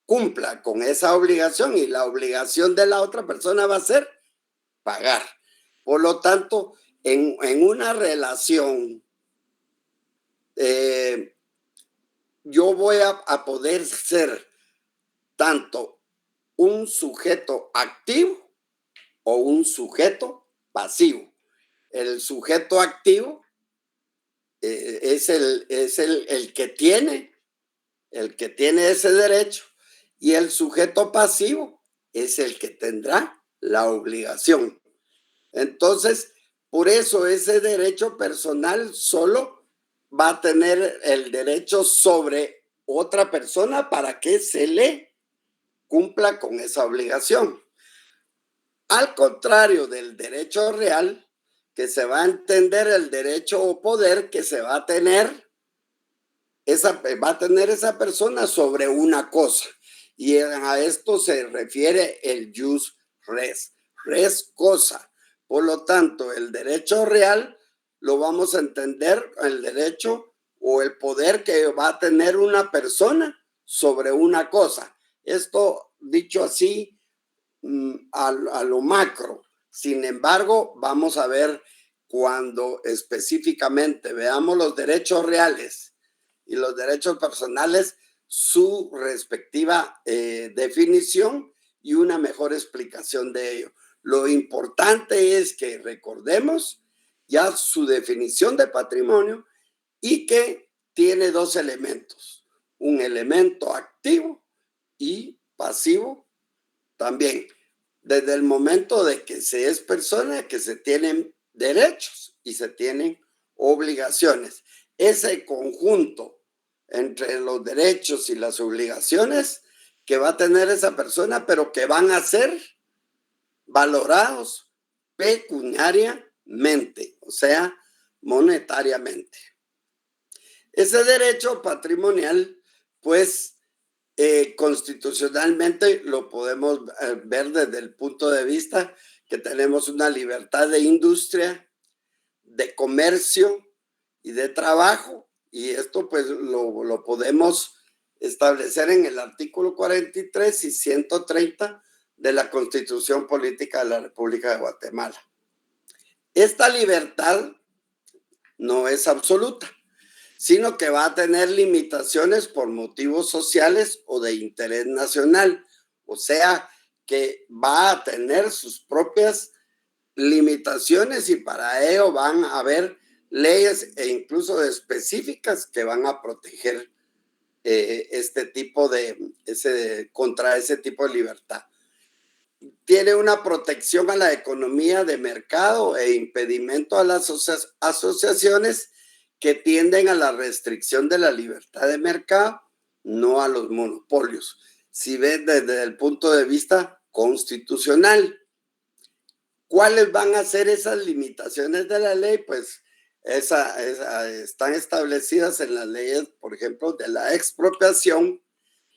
S3: cumpla con esa obligación, y la obligación de la otra persona va a ser pagar. Por lo tanto, en una relación, yo voy a poder ser tanto un sujeto activo o un sujeto pasivo. El sujeto activo es el que tiene ese derecho, y el sujeto pasivo es el que tendrá la obligación. Entonces, por eso ese derecho personal solo va a tener el derecho sobre otra persona para que se le cumpla con esa obligación. Al contrario del derecho real, que se va a entender el derecho o poder que se va a tener esa persona sobre una cosa. Y a esto se refiere el jus res. Res, cosa. Por lo tanto, el derecho real lo vamos a entender, el derecho o el poder que va a tener una persona sobre una cosa. Esto dicho así a lo macro. Sin embargo, vamos a ver cuando específicamente veamos los derechos reales y los derechos personales, su respectiva definición y una mejor explicación de ello. Lo importante es que recordemos ya su definición de patrimonio, y que tiene dos elementos: un elemento activo y pasivo también. Desde el momento de que se es persona, que se tienen derechos y se tienen obligaciones. Ese conjunto entre los derechos y las obligaciones que va a tener esa persona, pero que van a ser valorados pecuniariamente, o sea, monetariamente. Ese derecho patrimonial, pues, constitucionalmente lo podemos ver desde el punto de vista que tenemos una libertad de industria, de comercio y de trabajo, y esto pues lo podemos establecer en el artículo 43 y 130 de la Constitución Política de la República de Guatemala. Esta libertad no es absoluta, sino que va a tener limitaciones por motivos sociales o de interés nacional. O sea, que va a tener sus propias limitaciones, y para ello van a haber leyes e incluso específicas que van a proteger contra ese tipo de libertad. Tiene una protección a la economía de mercado e impedimento a las asociaciones que tienden a la restricción de la libertad de mercado, no a los monopolios. Si ves desde el punto de vista constitucional, ¿cuáles van a ser esas limitaciones de la ley? Pues están establecidas en las leyes, por ejemplo, de la expropiación,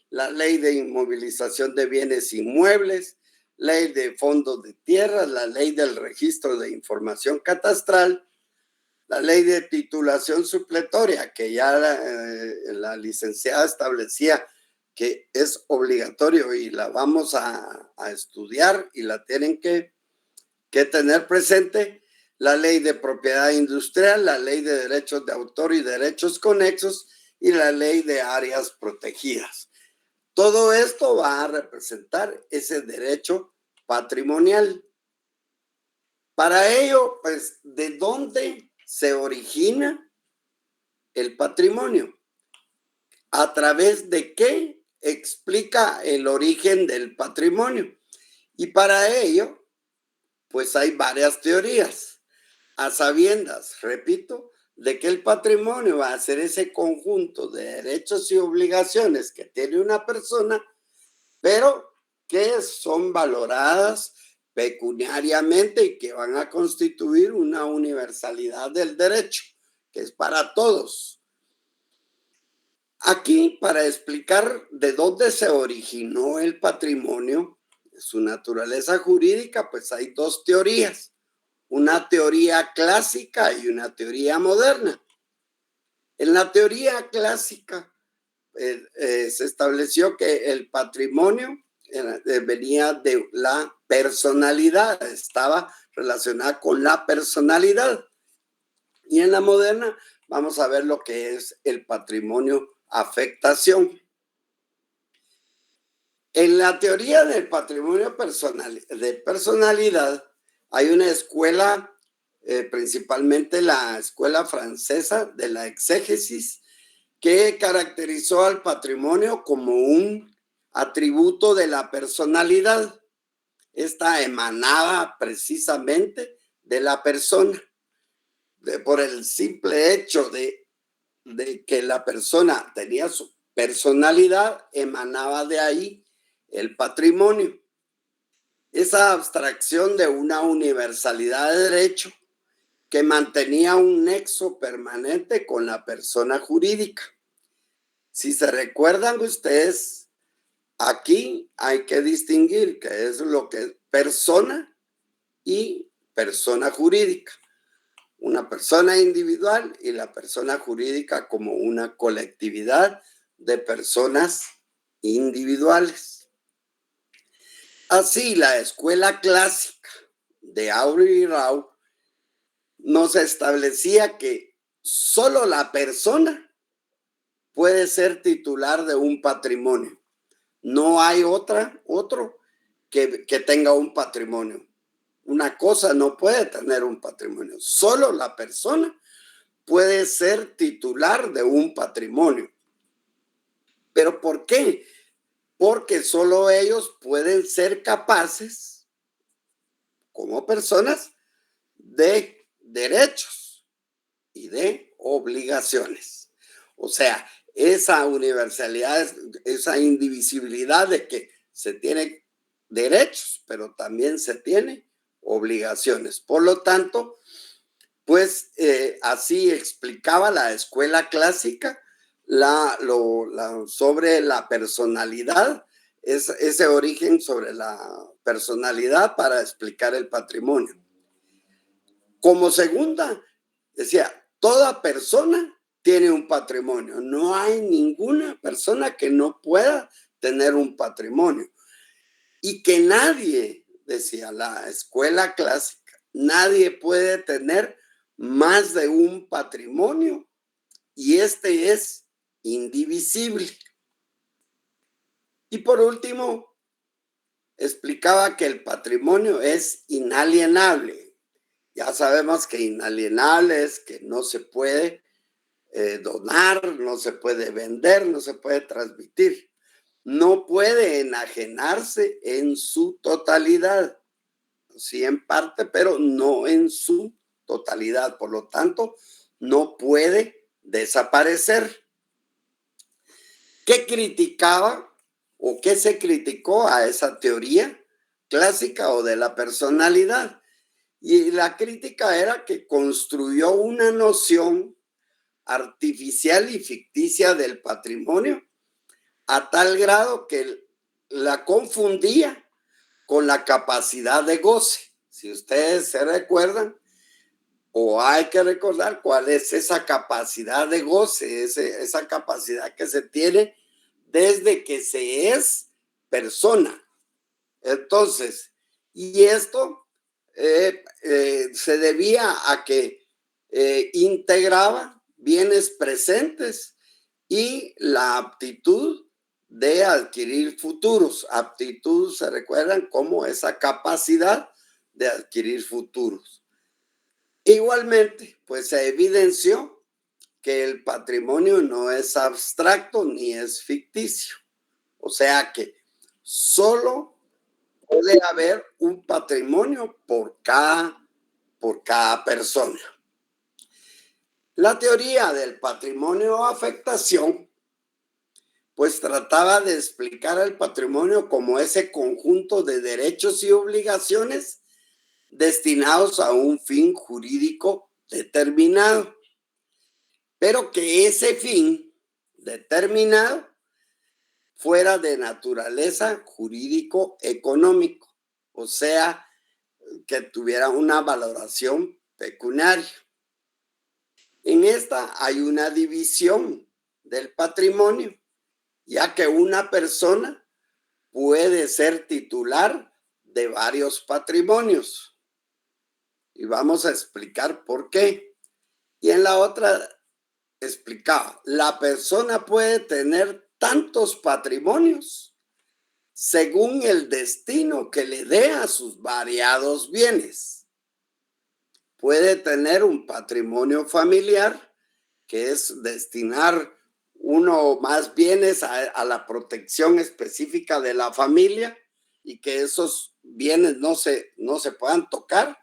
S3: la ley de inmovilización de bienes inmuebles, ley de fondos de tierras, la ley del registro de información catastral, la ley de titulación supletoria, que ya la licenciada establecía que es obligatorio y la vamos a estudiar y la tienen que tener presente, la ley de propiedad industrial, la ley de derechos de autor y derechos conexos y la ley de áreas protegidas. Todo esto va a representar ese derecho patrimonial. Para ello, pues, ¿de dónde se origina el patrimonio? ¿A través de qué explica el origen del patrimonio? Y para ello, pues hay varias teorías, a sabiendas, repito, de que el patrimonio va a ser ese conjunto de derechos y obligaciones que tiene una persona, pero que son valoradas pecuniariamente y que van a constituir una universalidad del derecho, que es para todos. Aquí, para explicar de dónde se originó el patrimonio, su naturaleza jurídica, pues hay dos teorías, una teoría clásica y una teoría moderna. En la teoría clásica se estableció que el patrimonio venía de la personalidad, estaba relacionada con la personalidad. Y en la moderna vamos a ver lo que es el patrimonio afectación. En la teoría del patrimonio de personalidad hay una escuela, principalmente la escuela francesa de la exégesis, que caracterizó al patrimonio como un atributo de la personalidad. Esta emanaba precisamente de la persona, por el simple hecho de que la persona tenía su personalidad, emanaba de ahí el patrimonio. Esa abstracción de una universalidad de derecho que mantenía un nexo permanente con la persona jurídica. Si se recuerdan ustedes, aquí hay que distinguir qué es lo que es persona y persona jurídica. Una persona individual y la persona jurídica como una colectividad de personas individuales. Así, la escuela clásica de Aubrey y Rao nos establecía que solo la persona puede ser titular de un patrimonio. No hay otro que tenga un patrimonio. Una cosa no puede tener un patrimonio. Solo la persona puede ser titular de un patrimonio. ¿Pero por qué? Porque solo ellos pueden ser capaces, como personas, de derechos y de obligaciones. O sea, esa universalidad, esa indivisibilidad de que se tiene derechos, pero también se tiene obligaciones. Por lo tanto, pues así explicaba la escuela clásica sobre la personalidad, ese origen sobre la personalidad para explicar el patrimonio. Como segunda, decía, toda persona tiene un patrimonio. No hay ninguna persona que no pueda tener un patrimonio. Y que nadie, decía la escuela clásica, nadie puede tener más de un patrimonio y este es indivisible. Y por último, explicaba que el patrimonio es inalienable. Ya sabemos que inalienable es que no se puede donar, no se puede vender, no se puede transmitir. No puede enajenarse en su totalidad. Sí, en parte, pero no en su totalidad. Por lo tanto, no puede desaparecer. ¿Qué criticaba o qué se criticó a esa teoría clásica o de la personalidad? Y la crítica era que construyó una noción artificial y ficticia del patrimonio a tal grado que la confundía con la capacidad de goce. Si ustedes se recuerdan, o hay que recordar cuál es esa capacidad de goce, esa capacidad que se tiene desde que se es persona. Entonces, y esto se debía a que integraba bienes presentes y la aptitud de adquirir futuros. Aptitud, se recuerdan, como esa capacidad de adquirir futuros. Igualmente, pues se evidenció que el patrimonio no es abstracto ni es ficticio. O sea que solo puede haber un patrimonio por cada persona. La teoría del patrimonio o afectación pues trataba de explicar el patrimonio como ese conjunto de derechos y obligaciones destinados a un fin jurídico determinado, pero que ese fin determinado fuera de naturaleza jurídico-económico, o sea, que tuviera una valoración pecuniaria. En esta hay una división del patrimonio, ya que una persona puede ser titular de varios patrimonios. Y vamos a explicar por qué. Y en la otra explicaba, la persona puede tener tantos patrimonios según el destino que le dé a sus variados bienes. Puede tener un patrimonio familiar, que es destinar uno o más bienes a la protección específica de la familia y que esos bienes no se puedan tocar.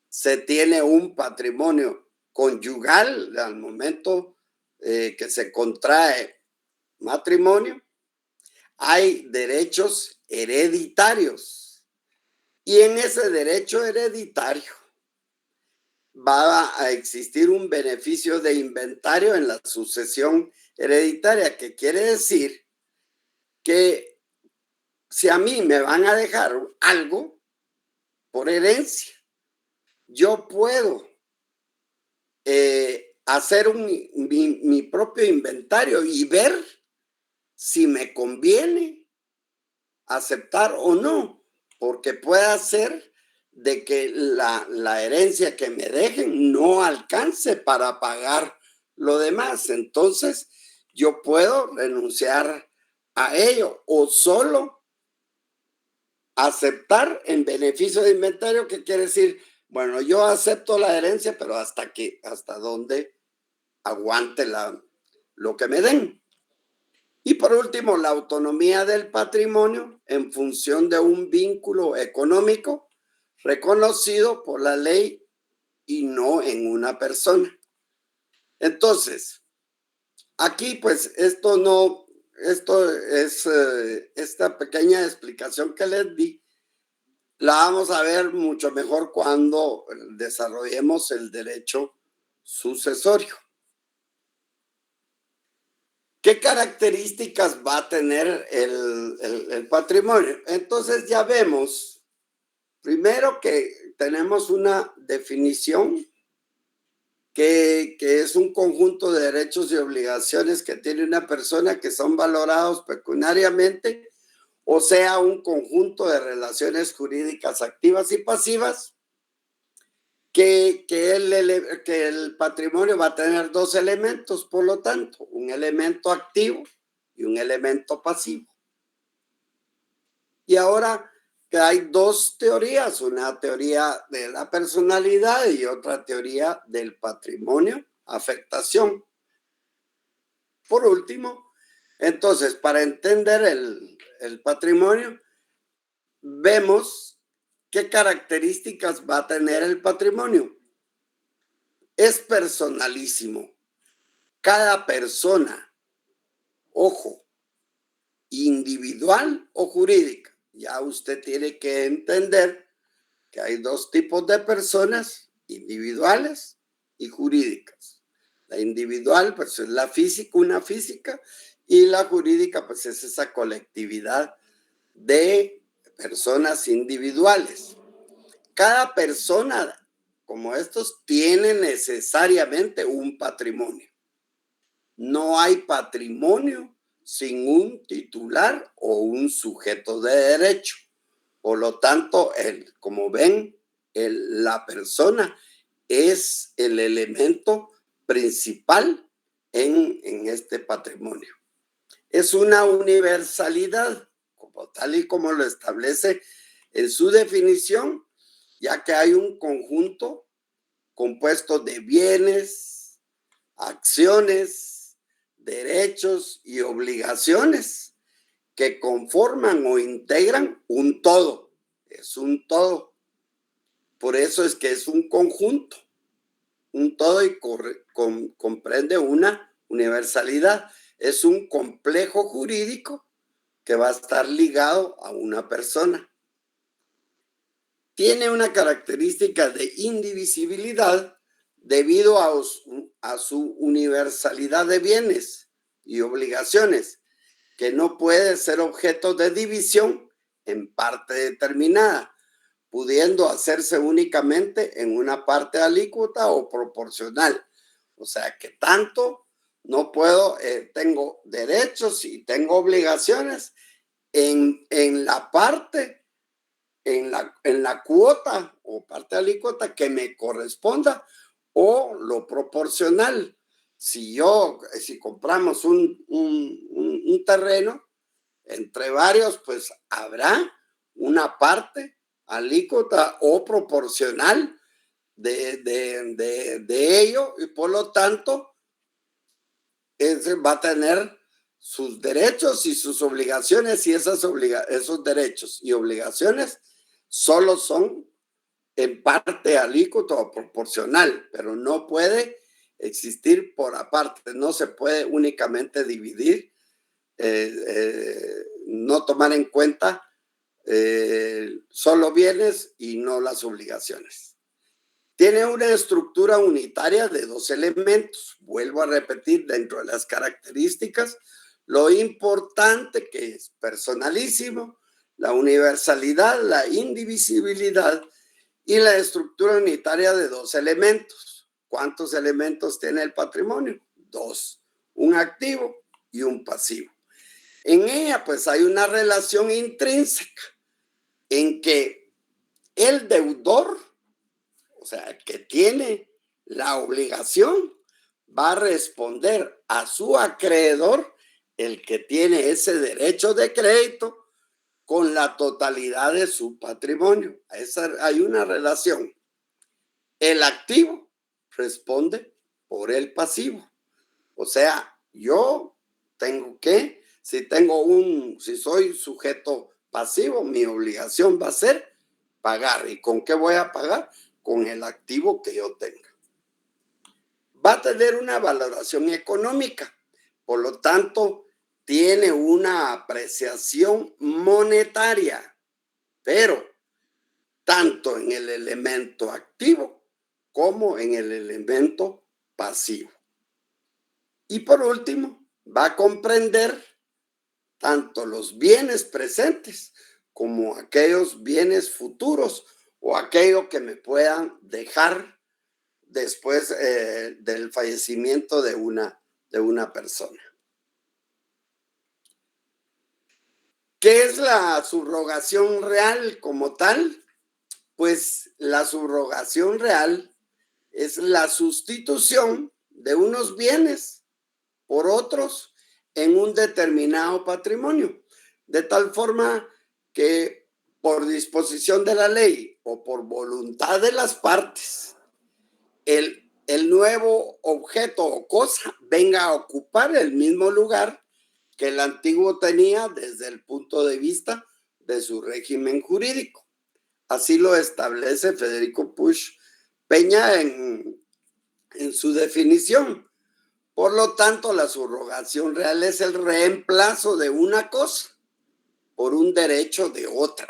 S3: Se tiene un patrimonio conyugal al momento que se contrae matrimonio. Hay derechos hereditarios y en ese derecho hereditario va a existir un beneficio de inventario en la sucesión hereditaria, que quiere decir que si a mí me van a dejar algo por herencia, yo puedo hacer mi propio inventario y ver si me conviene aceptar o no, porque puede ser de que la herencia que me dejen no alcance para pagar lo demás. Entonces, yo puedo renunciar a ello o solo aceptar en beneficio de inventario, que quiere decir, bueno, yo acepto la herencia, pero hasta donde aguante lo que me den. Y por último, la autonomía del patrimonio en función de un vínculo económico reconocido por la ley y no en una persona. Entonces, aquí pues esta pequeña explicación que les di, la vamos a ver mucho mejor cuando desarrollemos el derecho sucesorio. ¿Qué características va a tener el patrimonio? Entonces ya vemos, primero, que tenemos una definición que es un conjunto de derechos y obligaciones que tiene una persona que son valorados pecuniariamente, o sea, un conjunto de relaciones jurídicas activas y pasivas, que el patrimonio va a tener dos elementos, por lo tanto, un elemento activo y un elemento pasivo. Y ahora que hay dos teorías, una teoría de la personalidad y otra teoría del patrimonio, afectación. Por último, entonces, para entender el patrimonio, vemos qué características va a tener el patrimonio. Es personalísimo. Cada persona, ojo, individual o jurídica. Ya usted tiene que entender que hay dos tipos de personas, individuales y jurídicas. La individual, pues, es la física, una física, y la jurídica, pues, es esa colectividad de personas individuales. Cada persona, como estos, tiene necesariamente un patrimonio. No hay patrimonio sin un titular o un sujeto de derecho. Por lo tanto, como ven, la persona es el elemento principal en este patrimonio. Es una universalidad, tal y como lo establece en su definición, ya que hay un conjunto compuesto de bienes, acciones, derechos y obligaciones que conforman o integran un todo. Es un todo. Por eso es que es un conjunto, un todo, y comprende una universalidad. Es un complejo jurídico que va a estar ligado a una persona. Tiene una característica de indivisibilidad debido a su universalidad de bienes y obligaciones, que no puede ser objeto de división en parte determinada, pudiendo hacerse únicamente en una parte alícuota o proporcional. O sea que tanto no puedo, tengo derechos y tengo obligaciones en la parte, en la cuota o parte alícuota que me corresponda, o lo proporcional. Si compramos un terreno entre varios, pues habrá una parte alícuota o proporcional de ello, y por lo tanto va a tener sus derechos y sus obligaciones, y esos derechos y obligaciones solo son en parte alícuota o proporcional, pero no puede existir por aparte. No se puede únicamente dividir, no tomar en cuenta solo bienes y no las obligaciones. Tiene una estructura unitaria de 2 elementos. Vuelvo a repetir, dentro de las características, lo importante que es personalísimo, la universalidad, la indivisibilidad y la estructura unitaria de 2 elementos. ¿Cuántos elementos tiene el patrimonio? 2. Un activo y un pasivo. En ella, pues, hay una relación intrínseca en que el deudor, o sea, que tiene la obligación, va a responder a su acreedor, el que tiene ese derecho de crédito, con la totalidad de su patrimonio. Hay una relación. El activo responde por el pasivo. O sea, yo tengo que, si soy sujeto pasivo, mi obligación va a ser pagar. ¿Y con qué voy a pagar? Con el activo que yo tenga. Va a tener una valoración económica, por lo tanto, tiene una apreciación monetaria, pero tanto en el elemento activo como en el elemento pasivo. Y por último, va a comprender tanto los bienes presentes como aquellos bienes futuros o aquello que me puedan dejar después del fallecimiento de una persona. ¿Qué es la subrogación real como tal? Pues la subrogación real es la sustitución de unos bienes por otros en un determinado patrimonio, de tal forma que por disposición de la ley o por voluntad de las partes, el nuevo objeto o cosa venga a ocupar el mismo lugar que el antiguo tenía desde el punto de vista de su régimen jurídico. Así lo establece Federico Puig Peña en su definición. Por lo tanto, la subrogación real es el reemplazo de una cosa por un derecho de otra.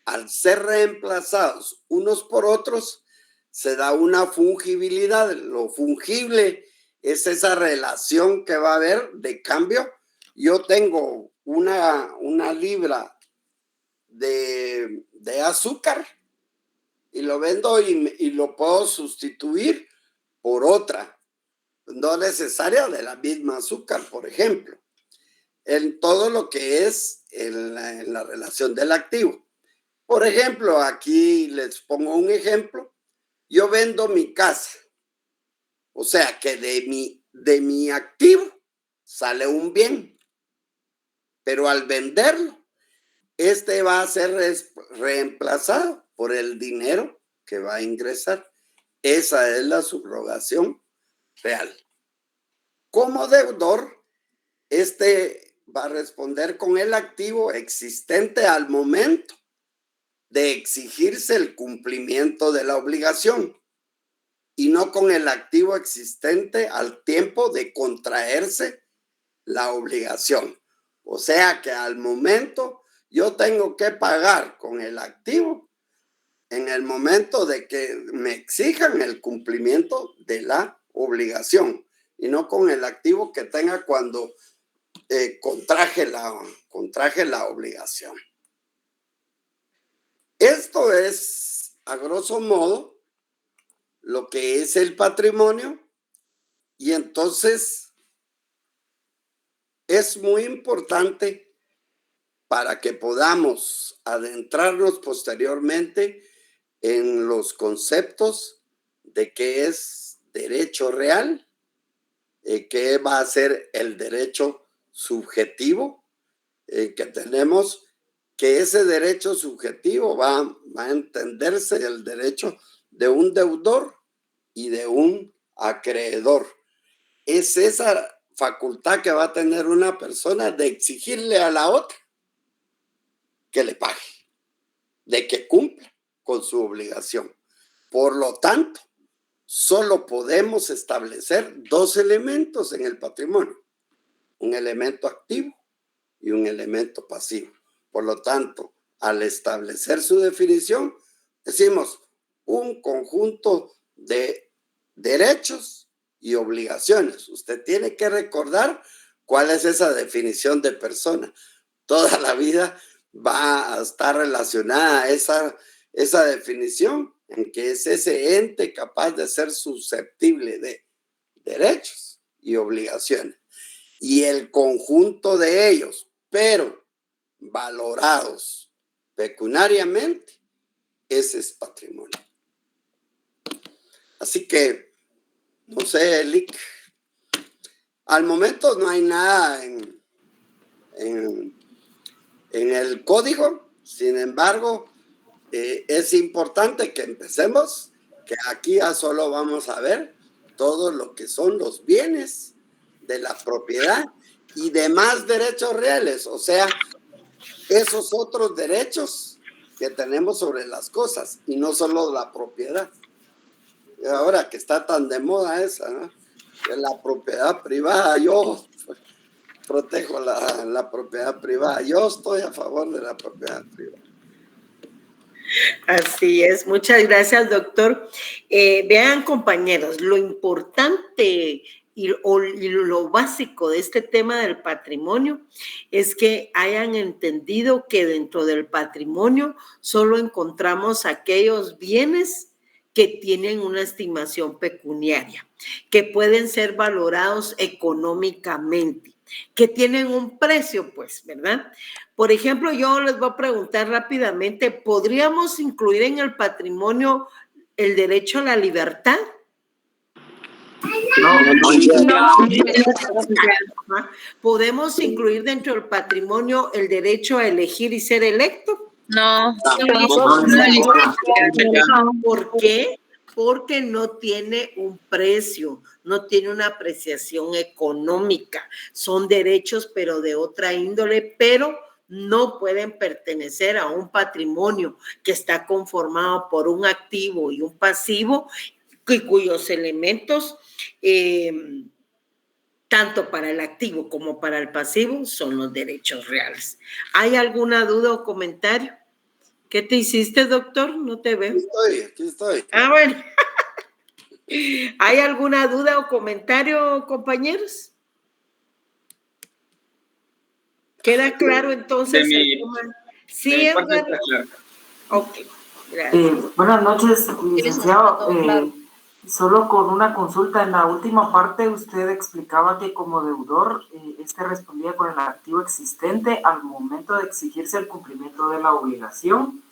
S3: Al ser reemplazados unos por otros, se da una fungibilidad. Lo fungible es esa relación que va a haber de cambio. Yo tengo una libra de azúcar y lo vendo y lo puedo sustituir por otra, no necesaria de la misma azúcar, por ejemplo, en todo lo que es en la relación del activo. Por ejemplo, aquí les pongo un ejemplo. Yo vendo mi casa, o sea que de mi activo sale un bien, pero al venderlo, este va a ser reemplazado por el dinero que va a ingresar. Esa es la subrogación real. Como deudor, va a responder con el activo existente al momento de exigirse el cumplimiento de la obligación y no con el activo existente al tiempo de contraerse la obligación. O sea que al momento yo tengo que pagar con el activo en el momento de que me exijan el cumplimiento de la obligación y no con el activo que tenga cuando contraje la obligación. Esto es, a grosso modo, lo que es el patrimonio, y entonces es muy importante para que podamos adentrarnos posteriormente en los conceptos de qué es derecho real, qué va a ser el derecho subjetivo que tenemos, que ese derecho subjetivo va a entenderse el derecho de un deudor y de un acreedor. Es esa facultad que va a tener una persona de exigirle a la otra que le pague, de que cumpla con su obligación. Por lo tanto, solo podemos establecer dos elementos en el patrimonio: un elemento activo y un elemento pasivo. Por lo tanto, al establecer su definición, decimos un conjunto de derechos y obligaciones. Usted tiene que recordar cuál es esa definición de persona. Toda la vida va a estar relacionada a esa definición, en que es ese ente capaz de ser susceptible de derechos y obligaciones. Y el conjunto de ellos, pero valorados pecuniariamente, ese es patrimonio. Así que, no sé, Lick, al momento no hay nada en el código. Sin embargo, es importante que empecemos, que aquí ya solo vamos a ver todo lo que son los bienes de la propiedad y demás derechos reales, o sea, esos otros derechos que tenemos sobre las cosas y no solo la propiedad. Y ahora que está tan de moda esa, ¿no? De la propiedad privada, yo protejo la propiedad privada, yo estoy a favor de la propiedad privada.
S2: Así es, muchas gracias, doctor. Vean, compañeros, lo importante y lo básico de este tema del patrimonio es que hayan entendido que dentro del patrimonio solo encontramos aquellos bienes que tienen una estimación pecuniaria, que pueden ser valorados económicamente, que tienen un precio, pues, ¿verdad? Por ejemplo, yo les voy a preguntar rápidamente, ¿podríamos incluir en el patrimonio el derecho a la libertad? No. ¿Podemos incluir dentro del patrimonio el derecho a elegir y ser electo?
S13: No.
S2: ¿Por qué? Porque no tiene un precio, no tiene una apreciación económica. Son derechos, pero de otra índole, pero no pueden pertenecer a un patrimonio que está conformado por un activo y un pasivo, cuyos elementos, tanto para el activo como para el pasivo, son los derechos reales. ¿Hay alguna duda o comentario? ¿Qué te hiciste, doctor? No te veo.
S3: Aquí estoy.
S2: Ah, bueno. ¿Hay alguna duda o comentario, compañeros? ¿Queda claro entonces? Sí, Edgar. Ok, gracias.
S7: Buenas noches, licenciado. Solo con una consulta, en la última parte usted explicaba que como deudor, respondía con el activo existente al momento de exigirse el cumplimiento de la obligación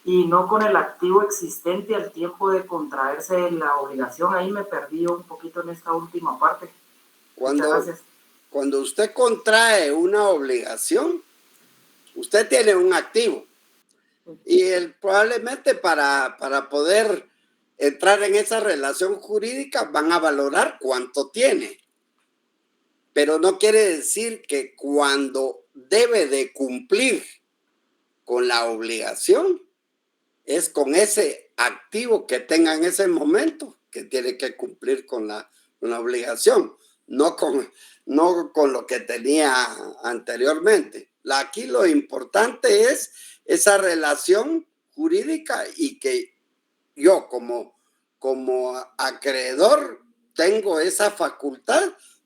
S7: y no con el activo existente al tiempo de contraerse la obligación. Ahí me perdí un poquito en esta última parte.
S3: Cuando usted contrae una obligación, usted tiene un activo y probablemente para poder entrar en esa relación jurídica, van a valorar cuánto tiene. Pero no quiere decir que cuando debe de cumplir con la obligación, es con ese activo que tenga en ese momento que tiene que cumplir con la obligación, no con lo que tenía anteriormente. Aquí lo importante es esa relación jurídica y que yo como acreedor tengo esa facultad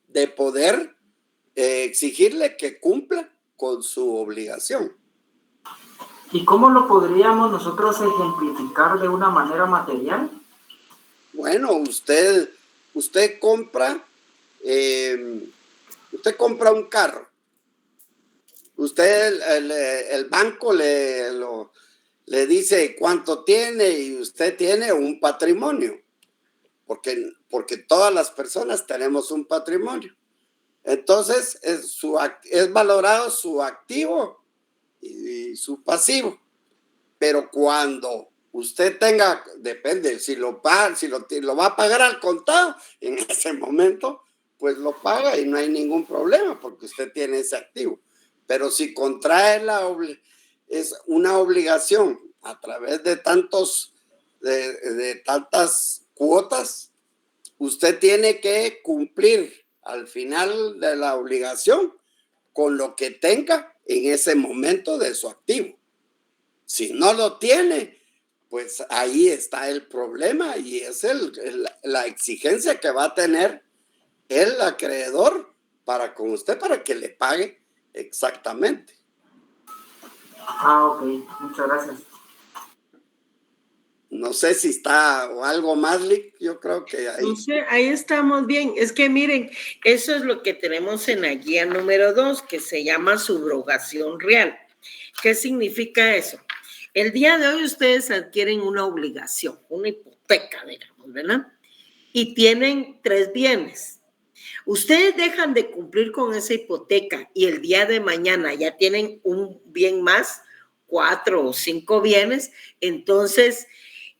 S3: de poder exigirle que cumpla con su obligación.
S7: ¿Y cómo lo podríamos nosotros ejemplificar de una manera material?
S3: Bueno, usted compra un carro. El banco le dice cuánto tiene y usted tiene un patrimonio, porque todas las personas tenemos un patrimonio. Entonces es valorado su activo y su pasivo. Pero cuando usted tenga, depende, si lo va a pagar al contado, en ese momento, pues lo paga y no hay ningún problema porque usted tiene ese activo. Pero si contrae es una obligación a través de tantas cuotas, usted tiene que cumplir al final de la obligación con lo que tenga en ese momento de su activo. Si no lo tiene, pues ahí está el problema y es la exigencia que va a tener el acreedor con usted para que le pague exactamente.
S7: Ok, muchas gracias.
S3: No sé si está o algo más, Lick, yo creo que ahí.
S2: No sé, ahí estamos bien. Es que miren, eso es lo que tenemos en la guía número 2, que se llama subrogación real. ¿Qué significa eso? El día de hoy ustedes adquieren una obligación, una hipoteca, digamos, ¿verdad? Y tienen 3 bienes. Ustedes dejan de cumplir con esa hipoteca y el día de mañana ya tienen un bien más, 4 o 5 bienes, entonces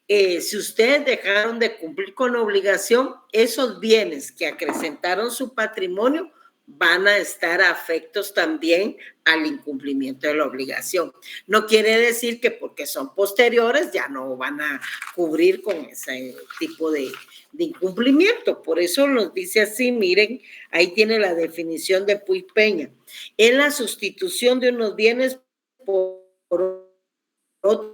S2: si ustedes dejaron de cumplir con la obligación, esos bienes que acrecentaron su patrimonio van a estar afectos también al incumplimiento de la obligación. No quiere decir que porque son posteriores ya no van a cubrir con ese tipo de incumplimiento. Por eso nos dice así, miren, ahí tiene la definición de Puig Peña. Es la sustitución de unos bienes por otros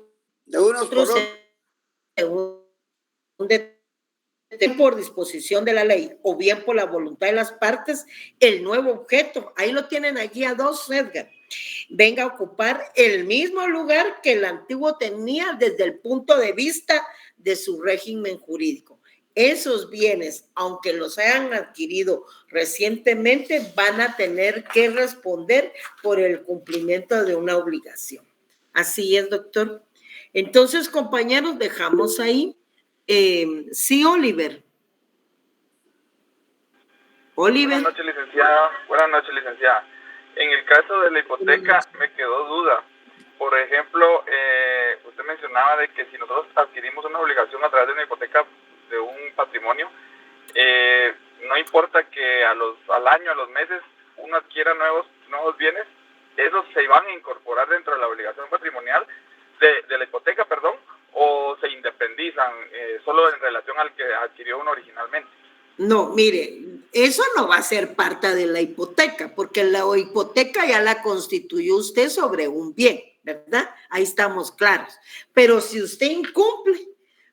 S2: por disposición de la ley o bien por la voluntad de las partes, el nuevo objeto, ahí lo tienen allí a 2, Edgar, venga a ocupar el mismo lugar que el antiguo tenía desde el punto de vista de su régimen jurídico. Esos bienes, aunque los hayan adquirido recientemente, van a tener que responder por el cumplimiento de una obligación. Así es, doctor. Entonces, compañeros, dejamos ahí. Sí, Oliver.
S13: Buenas noches, licenciada. Buenas noches, licenciada. En el caso de la hipoteca me quedó duda. Por ejemplo, usted mencionaba de que si nosotros adquirimos una obligación a través de una hipoteca de un patrimonio, no importa que al año, a los meses, uno adquiera nuevos bienes, esos se van a incorporar dentro de la obligación patrimonial de la hipoteca, perdón, o se independizan solo en relación al que adquirió uno originalmente.
S2: No, mire, eso no va a ser parte de la hipoteca, porque la hipoteca ya la constituyó usted sobre un bien, ¿verdad? Ahí estamos claros. Pero si usted incumple,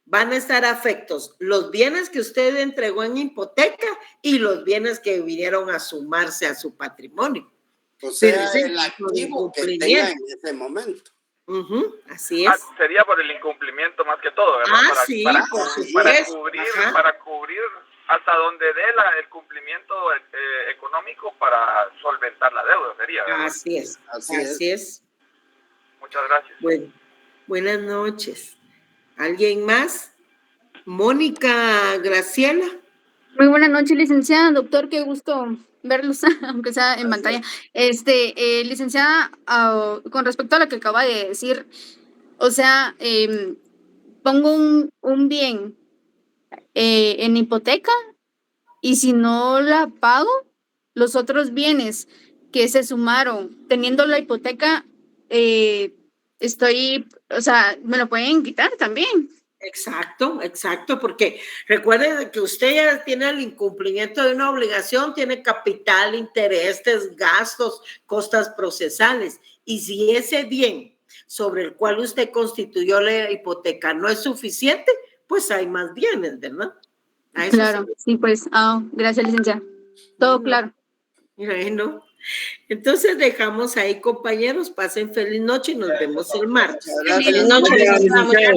S2: van a estar afectos los bienes que usted entregó en hipoteca y los bienes que vinieron a sumarse a su patrimonio.
S3: O sea, el activo que tenga en ese momento.
S2: Así es.
S13: Sería por el incumplimiento más que todo, ¿verdad? Para cubrir hasta donde dé el cumplimiento económico para solventar la deuda, sería, ¿verdad?
S2: Así es. Así es.
S13: Muchas gracias.
S2: Bueno, buenas noches. ¿Alguien más? Mónica Graciela.
S14: Muy buenas noches, licenciada. Doctor, qué gusto verlos, aunque sea en pantalla. Licenciada, con respecto a lo que acaba de decir, o sea, pongo un bien en hipoteca, y si no la pago, los otros bienes que se sumaron teniendo la hipoteca, me lo pueden quitar también.
S2: Exacto, porque recuerde que usted ya tiene el incumplimiento de una obligación, tiene capital, intereses, gastos, costas procesales, y si ese bien sobre el cual usted constituyó la hipoteca no es suficiente, pues hay más bienes, ¿verdad?
S14: Claro, sí, pues, gracias, licenciada. Todo claro.
S2: Bueno, entonces dejamos ahí, compañeros, pasen feliz noche y nos vemos el martes.
S4: Feliz noche,
S2: Feliz noche,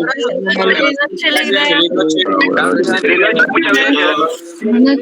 S4: Muchas gracias.